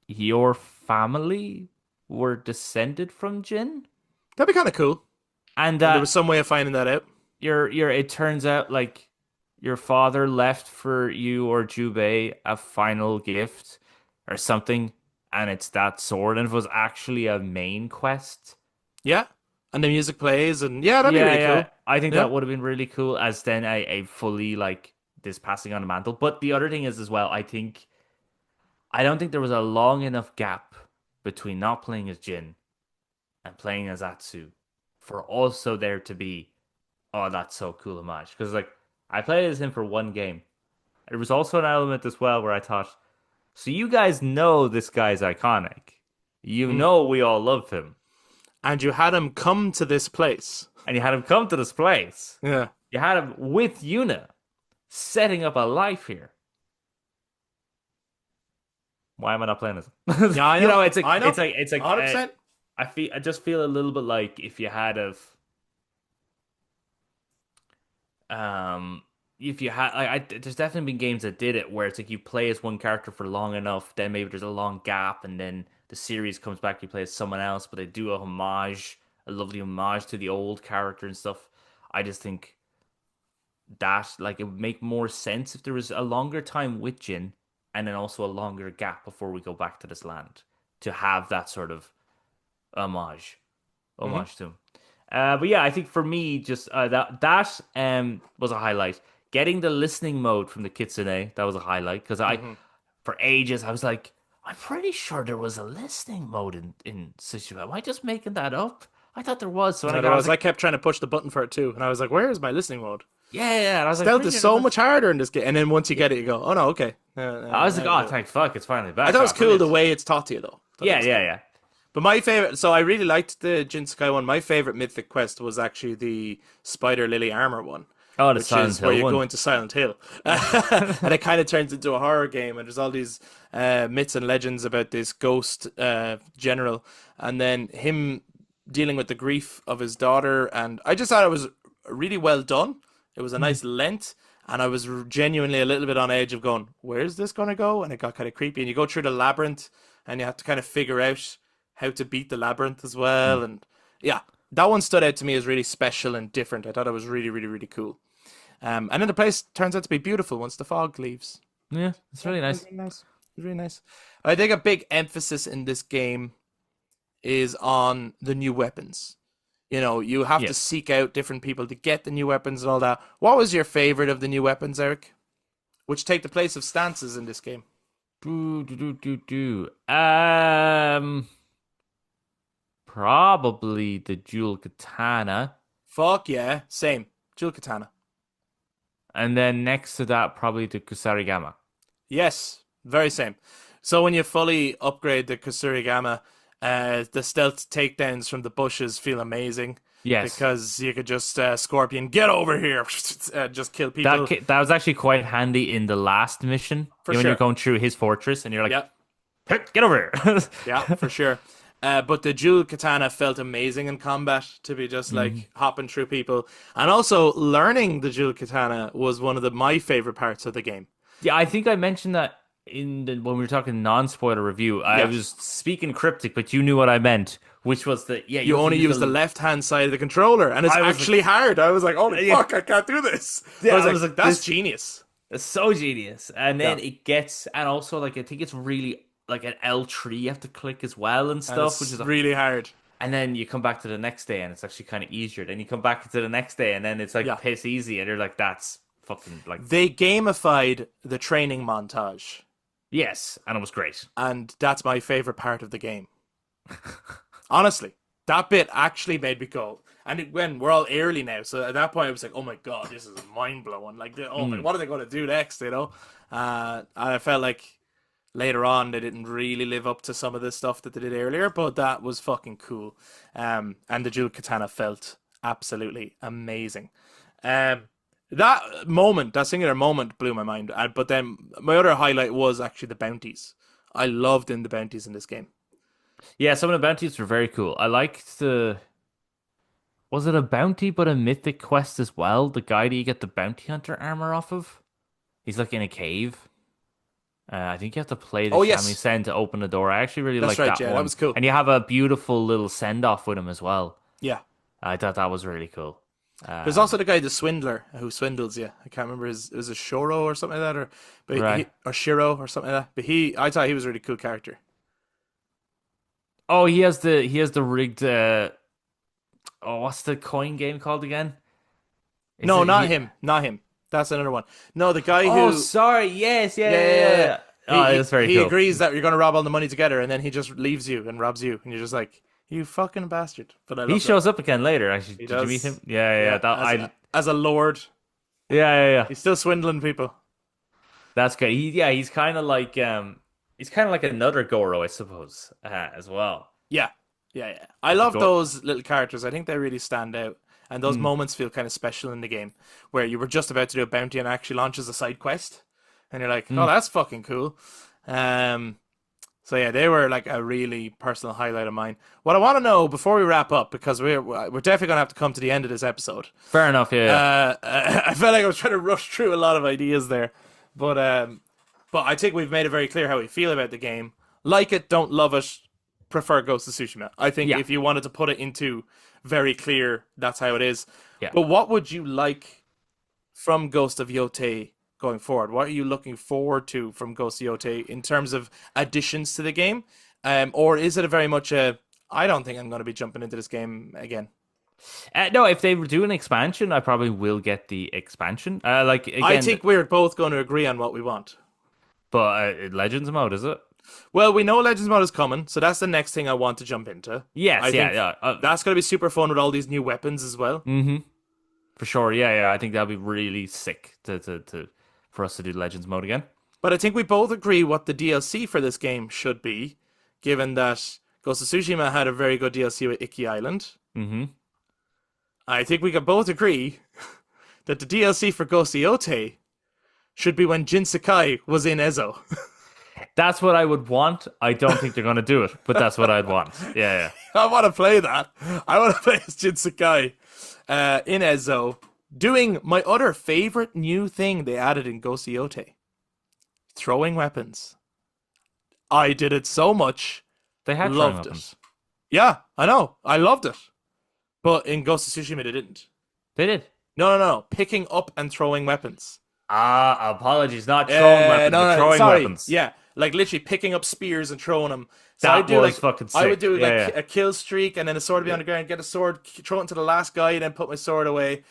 Speaker 2: your family were descended from Jin,
Speaker 1: That'd be kind of cool.
Speaker 2: and
Speaker 1: And there was
Speaker 2: that
Speaker 1: some way of finding that out.
Speaker 2: it turns out like your father left for you or Jubei a final gift or something, and it's that sword, and it was actually a main quest.
Speaker 1: Yeah. And the music plays, and that'd be
Speaker 2: Yeah,
Speaker 1: really
Speaker 2: yeah.
Speaker 1: cool.
Speaker 2: I think
Speaker 1: Yeah.
Speaker 2: that would have been really cool as then a fully like this passing on the mantle. But the other thing is as well, I don't think there was a long enough gap between not playing as Jin and playing as Atsu for also there to be, oh, that's so cool a match. Because like I played as him for one game. There was also an element as well where I thought, so you guys know this guy's iconic. You know we all love him.
Speaker 1: And you had him come to this place.
Speaker 2: And you had him come to this place.
Speaker 1: Yeah.
Speaker 2: You had him with Yuna, setting up a life here. Why am I not playing this?
Speaker 1: Yeah, I know.
Speaker 2: You know, it's
Speaker 1: I know.
Speaker 2: it's like
Speaker 1: 100%.
Speaker 2: I just feel a little bit like if you had there's definitely been games that did it where it's like you play as one character for long enough, then maybe there's a long gap, and then the series comes back, you play as someone else, but they do a lovely homage to the old character and stuff. I just think that like it would make more sense if there was a longer time with Jin and then also a longer gap before we go back to this land to have that sort of homage to him. But yeah, I think for me, just that was a highlight. Getting the listening mode from the Kitsune, that was a highlight because for ages, I was like, I'm pretty sure there was a listening mode in Tsushima. Am I just making that up? I thought there was. So when
Speaker 1: I kept trying to push the button for it too, and I was like, "Where is my listening mode?"
Speaker 2: yeah. And I was like,
Speaker 1: Stealth
Speaker 2: pretty
Speaker 1: is
Speaker 2: sure
Speaker 1: so
Speaker 2: there was-
Speaker 1: much harder in this game, and then once you get it, you go, "Oh no, okay."
Speaker 2: I was like, oh, thank fuck, it's finally back.
Speaker 1: I thought it was
Speaker 2: Oh,
Speaker 1: cool the
Speaker 2: brilliant.
Speaker 1: way it's taught to you though. Thought that
Speaker 2: Yeah,
Speaker 1: was
Speaker 2: yeah,
Speaker 1: cool.
Speaker 2: yeah.
Speaker 1: But my favorite, so I really liked the Jin Sakai one. My favorite Mythic quest was actually the Spider Lily armor one,
Speaker 2: Oh, the
Speaker 1: which
Speaker 2: Silent
Speaker 1: is where
Speaker 2: Hill
Speaker 1: you go
Speaker 2: one.
Speaker 1: into Silent Hill,
Speaker 2: Yeah.
Speaker 1: and it kind of turns into a horror game. And there's all these myths and legends about this ghost general, and then him dealing with the grief of his daughter. And I just thought it was really well done. It was a
Speaker 2: Mm.
Speaker 1: nice length. And I was genuinely a little bit on edge of going, where's this going to go? And it got kind of creepy. And you go through the labyrinth and you have to kind of figure out how to beat the labyrinth as
Speaker 2: Mm.
Speaker 1: well. And yeah, that one stood out to me as really special and different. I thought it was really, really, really cool. And then the place turns out to be beautiful once the fog leaves.
Speaker 2: Yeah, it's
Speaker 1: Yeah,
Speaker 2: really
Speaker 1: it was
Speaker 2: nice.
Speaker 1: really nice. It was really nice. I think a big emphasis in this game is on the new weapons. You know, you have to
Speaker 2: Yes.
Speaker 1: seek out different people to get the new weapons and all that. What was your favorite of the new weapons, Eric? Which take the place of stances in this game?
Speaker 2: Do, do, do, do, do. Probably the dual katana,
Speaker 1: Fuck yeah, same. Jewel Katana.
Speaker 2: and then next to that, probably the kusarigama.
Speaker 1: Yes, very same. So when you fully upgrade the Kusurigama, the stealth takedowns from the bushes feel amazing
Speaker 2: Yes,
Speaker 1: because you could just Scorpion get over here, just kill people
Speaker 2: that was actually quite handy in the last mission.
Speaker 1: for
Speaker 2: When you're
Speaker 1: sure.
Speaker 2: going through his fortress, and you're like,
Speaker 1: Yeah,
Speaker 2: "Hey, get over here."
Speaker 1: yeah, for sure. But the dual katana felt amazing in combat to be just
Speaker 2: Mhm.
Speaker 1: like hopping through people, and also learning the dual katana was one of my favorite parts of the game.
Speaker 2: Yeah, I think I mentioned that when we were talking non-spoiler review. I
Speaker 1: Yeah,
Speaker 2: was speaking cryptic, but you knew what I meant, which was that yeah, you
Speaker 1: you
Speaker 2: have to
Speaker 1: only
Speaker 2: use
Speaker 1: use the left hand side of the controller, and it's
Speaker 2: I was
Speaker 1: actually hard. I was like, "Holy
Speaker 2: yeah,
Speaker 1: fuck, I can't do this!" But
Speaker 2: yeah,
Speaker 1: I was
Speaker 2: I was
Speaker 1: like,
Speaker 2: like
Speaker 1: "That's
Speaker 2: this.
Speaker 1: genius."
Speaker 2: It's so genius. And
Speaker 1: Yeah,
Speaker 2: then it gets, and also like I think it's really like an L3 you have to click as well and
Speaker 1: and
Speaker 2: stuff, which
Speaker 1: it's
Speaker 2: is a,
Speaker 1: really hard.
Speaker 2: and then you come back to the next day and it's actually kind of easier. Then you come back to the next day and then it's like
Speaker 1: Yeah,
Speaker 2: piss easy and you're like, that's fucking like
Speaker 1: they gamified the training montage,
Speaker 2: yes, and it was great.
Speaker 1: and that's my favorite part of the game. Honestly, that bit actually made me go. And when we're all early now, so at that point I was like, "Oh my god, this is mind blowing!" Like, oh my,
Speaker 2: Mm.
Speaker 1: what are they going to do next? You know, and I felt like later on they didn't really live up to some of the stuff that they did earlier, but that was fucking cool. And the dual katana felt absolutely amazing. Um, that moment, that singular moment, blew my mind. But then my other highlight was actually the bounties. I loved in the bounties in this game.
Speaker 2: Yeah, some of the bounties were very cool. I liked the was it a bounty but a mythic quest as well? The guy that you get the bounty hunter armor off of? He's like in a cave. I think you have to play the
Speaker 1: Oh yes,
Speaker 2: shamisen to open the door. I actually really
Speaker 1: that's
Speaker 2: like
Speaker 1: right.
Speaker 2: that
Speaker 1: Yeah, that
Speaker 2: one.
Speaker 1: was cool.
Speaker 2: And you have a beautiful little send off with him as well.
Speaker 1: Yeah.
Speaker 2: I thought that was really cool.
Speaker 1: There's also
Speaker 2: Um,
Speaker 1: the guy, the swindler, who swindles you. I can't remember his. It was a Shoro or something like that,
Speaker 2: right.
Speaker 1: or Shiro or something like that. But I thought he was a really cool character.
Speaker 2: Oh, he has the rigged oh, what's the coin game called again? Is
Speaker 1: No,
Speaker 2: it
Speaker 1: not
Speaker 2: he
Speaker 1: him, not him. That's another one. No, the guy
Speaker 2: Oh,
Speaker 1: who,
Speaker 2: sorry. Yes, yeah,
Speaker 1: yeah,
Speaker 2: yeah,
Speaker 1: yeah,
Speaker 2: yeah,
Speaker 1: yeah.
Speaker 2: yeah. Oh, that's very
Speaker 1: He
Speaker 2: cool.
Speaker 1: agrees that you're gonna rob all the money together, and then he just leaves you and robs you, and you're just like, you fucking bastard. But I
Speaker 2: He
Speaker 1: love that.
Speaker 2: shows up again later, actually.
Speaker 1: He
Speaker 2: Did you meet him?
Speaker 1: does,
Speaker 2: Yeah, yeah, yeah.
Speaker 1: yeah,
Speaker 2: That
Speaker 1: as a lord.
Speaker 2: yeah, yeah, yeah.
Speaker 1: He's still swindling people.
Speaker 2: That's good. He's kind of like another Goro, I suppose, as well.
Speaker 1: Yeah, yeah, yeah. I love
Speaker 2: Go
Speaker 1: those little characters. I think they really stand out. And those
Speaker 2: mm,
Speaker 1: moments feel kind of special in the game where you were just about to do a bounty and it actually launches a side quest. And you're like, oh,
Speaker 2: mm.
Speaker 1: that's fucking cool. Um, so yeah, they were like a really personal highlight of mine. What I want to know before we wrap up, because we're definitely gonna have to come to the end of this episode.
Speaker 2: Fair enough. Yeah, yeah.
Speaker 1: I felt like I was trying to rush through a lot of ideas there, but I think we've made it very clear how we feel about the game. Like it, don't love it, prefer Ghost of Tsushima. I think
Speaker 2: Yeah,
Speaker 1: if you wanted to put it into very clear, that's how it is.
Speaker 2: yeah.
Speaker 1: But what would you like from Ghost of Yotei going forward? What are you looking forward to from Ghost of Yotei in terms of additions to the game? Or is it a very much a, I don't think I'm going to be jumping into this game again.
Speaker 2: No, if they do an expansion, I probably will get the expansion. Like
Speaker 1: I
Speaker 2: again,
Speaker 1: think we're both going to agree on what we want.
Speaker 2: but Legends mode is it?
Speaker 1: Well, we know Legends Mode is coming, so that's the next thing I want to jump into.
Speaker 2: Yes,
Speaker 1: I
Speaker 2: yeah,
Speaker 1: think
Speaker 2: yeah.
Speaker 1: that's going to be super fun with all these new weapons as well.
Speaker 2: Mm-hmm. For sure. Yeah, yeah. I think that'd be really sick for us to do Legends mode again.
Speaker 1: But I think we both agree what the DLC for this game should be. given that Ghost of Tsushima had a very good DLC with Iki Island.
Speaker 2: Mm-hmm.
Speaker 1: I think we can both agree that the DLC for Ghost of Yotei should be when Jin Sakai was in Ezo.
Speaker 2: That's what I would want. I don't think they're going to do it, but that's what I'd want. Yeah,
Speaker 1: I want to play that. I want to play as Jin Sakai in Ezo, doing my other favorite new thing they added in Ghost of Yotei: throwing weapons. I did it so much.
Speaker 2: they had throwing
Speaker 1: Loved it.
Speaker 2: weapons.
Speaker 1: Yeah, I know. I loved it. But in Ghost of Tsushima, they didn't.
Speaker 2: They did.
Speaker 1: No. Picking up and throwing weapons.
Speaker 2: Apologies. Not throwing weapons, but throwing
Speaker 1: sorry.
Speaker 2: weapons.
Speaker 1: Yeah, like literally picking up spears and throwing them. So
Speaker 2: That
Speaker 1: I'd do
Speaker 2: was
Speaker 1: like
Speaker 2: fucking sick.
Speaker 1: I would do like
Speaker 2: Yeah.
Speaker 1: a kill streak and then a sword would be on the ground, get a sword, throw it into the last guy, then put my sword away.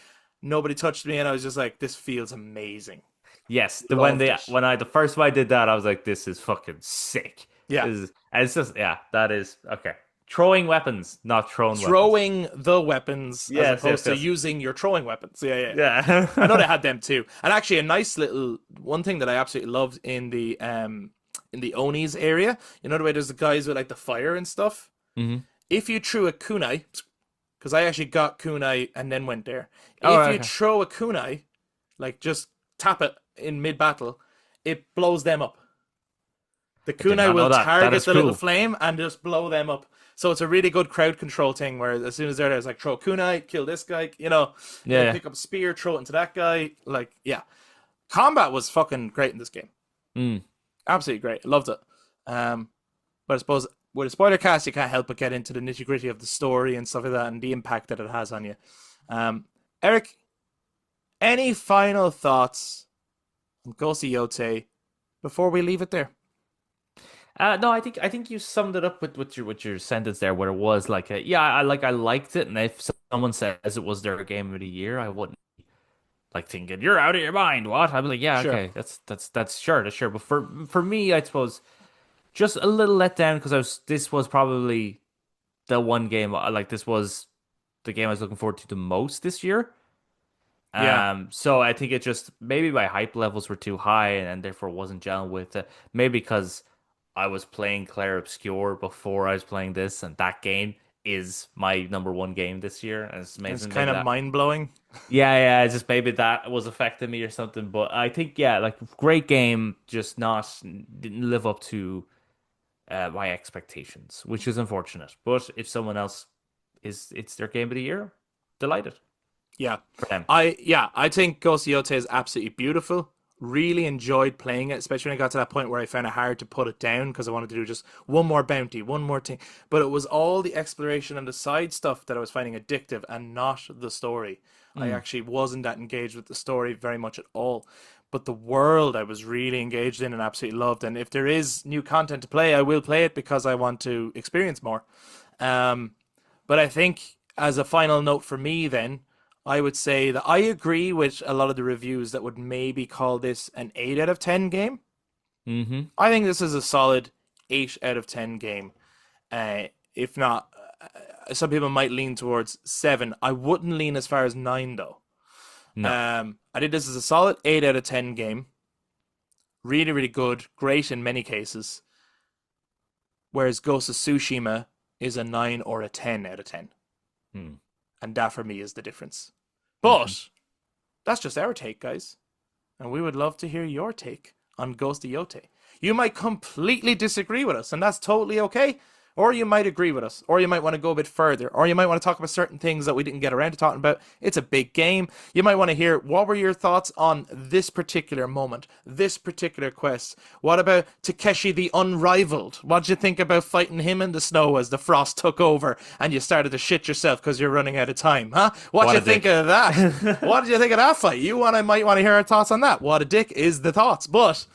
Speaker 1: Nobody touched me, and I was just like, this feels amazing.
Speaker 2: Yes,
Speaker 1: Loved it.
Speaker 2: the first time I did that, I was like, this is fucking sick.
Speaker 1: Yeah.
Speaker 2: And it's just that is okay. Throwing weapons, not throwing weapons.
Speaker 1: Throwing the weapons
Speaker 2: Yes,
Speaker 1: as opposed
Speaker 2: yes.
Speaker 1: to using your throwing weapons. Yeah.
Speaker 2: Yeah.
Speaker 1: I know they had them too. And actually a nice little one thing that I absolutely loved in the Onis area, you know the way there's the guys with like the fire and stuff?
Speaker 2: Mm-hmm.
Speaker 1: If you threw a kunai, because I actually got kunai and then went there.
Speaker 2: Oh,
Speaker 1: If you
Speaker 2: okay.
Speaker 1: throw a kunai, like just tap it in mid battle, it blows them up. The
Speaker 2: did
Speaker 1: kunai
Speaker 2: not know
Speaker 1: will
Speaker 2: that. That
Speaker 1: target
Speaker 2: is
Speaker 1: the little
Speaker 2: cool.
Speaker 1: flame and just blow them up. So it's a really good crowd control thing where as soon as they're there, it's like throw a kunai, kill this guy,
Speaker 2: Yeah.
Speaker 1: pick up a spear, throw it into that guy. Like, yeah. Combat was fucking great in this game.
Speaker 2: Mm.
Speaker 1: Absolutely great. I loved it. But I suppose with a spoiler cast, you can't help but get into the nitty gritty of the story and stuff like that and the impact that it has on you. Eric, any final thoughts on Ghost of Yotei before we leave it there?
Speaker 2: No, I think you summed it up with your sentence there, where it was like, I liked it, and if someone says it was their game of the year, I wouldn't like thinking you're out of your mind. What? I'd be like, yeah,
Speaker 1: Sure.
Speaker 2: okay, that's sure. But for me, I suppose just a little let down because this was probably the one game this was the game I was looking forward to the most this year.
Speaker 1: Yeah.
Speaker 2: So I think it just maybe my hype levels were too high and therefore wasn't gelling with it. Maybe because I was playing Claire Obscure before I was playing this, and that game is my number one game this year. And it's amazing.
Speaker 1: It's kind of mind blowing.
Speaker 2: Yeah. It's just maybe that was affecting me or something. But I think like great game, just didn't live up to my expectations, which is unfortunate. But if someone else it's their game of the year, delighted
Speaker 1: Yeah.
Speaker 2: for them.
Speaker 1: I think Ghost of Yotei is absolutely beautiful. Really enjoyed playing it, especially when I got to that point where I found it hard to put it down because I wanted to do just one more bounty, one more thing. But it was all the exploration and the side stuff that I was finding addictive and not the story. I actually wasn't that engaged with the story very much at all. But the world I was really engaged in and absolutely loved. And if there is new content to play, I will play it because I want to experience more. But I think as a final note for me then, I would say that I agree with a lot of the reviews that would maybe call this an 8 out of 10 game.
Speaker 2: Mm-hmm.
Speaker 1: I think this is a solid 8 out of 10 game. If not, some people might lean towards 7. I wouldn't lean as far as 9 though.
Speaker 2: No.
Speaker 1: I think this is a solid 8 out of 10 game. Really, really good. Great in many cases. Whereas Ghost of Tsushima is a 9 or a 10 out of 10.
Speaker 2: Hmm.
Speaker 1: And that for me is the difference. But that's just our take, guys. And we would love to hear your take on Ghost of Yotei. You might completely disagree with us, and that's totally okay. Or you might agree with us, or you might want to go a bit further, or you might want to talk about certain things that we didn't get around to talking about. It's a big game. You might want to hear what were your thoughts on this particular moment, this particular quest. What about Takeshi the Unrivaled? What did you think about fighting him in the snow as the frost took over and you started to shit yourself because you're running out of time, huh? What did you think of that? What did you think of that fight? Might want to hear our thoughts on that. What a dick is the thoughts. But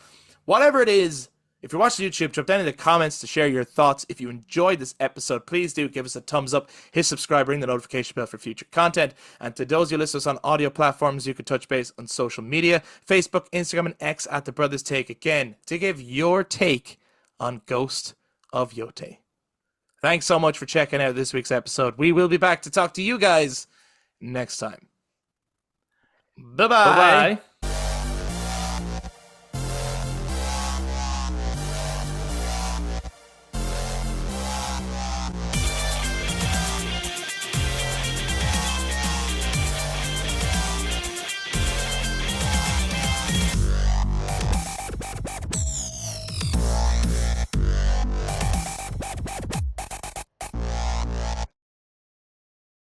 Speaker 1: whatever it is, if you're watching YouTube, drop down in the comments to share your thoughts. If you enjoyed this episode, please do give us a thumbs up, hit subscribe, ring the notification bell for future content. And to those of you listeners on audio platforms, you can touch base on social media, Facebook, Instagram, and X at The Brothers Take again to give your take on Ghost of Yotei. Thanks so much for checking out this week's episode. We will be back to talk to you guys next time. Bye-bye.
Speaker 2: Bye-bye.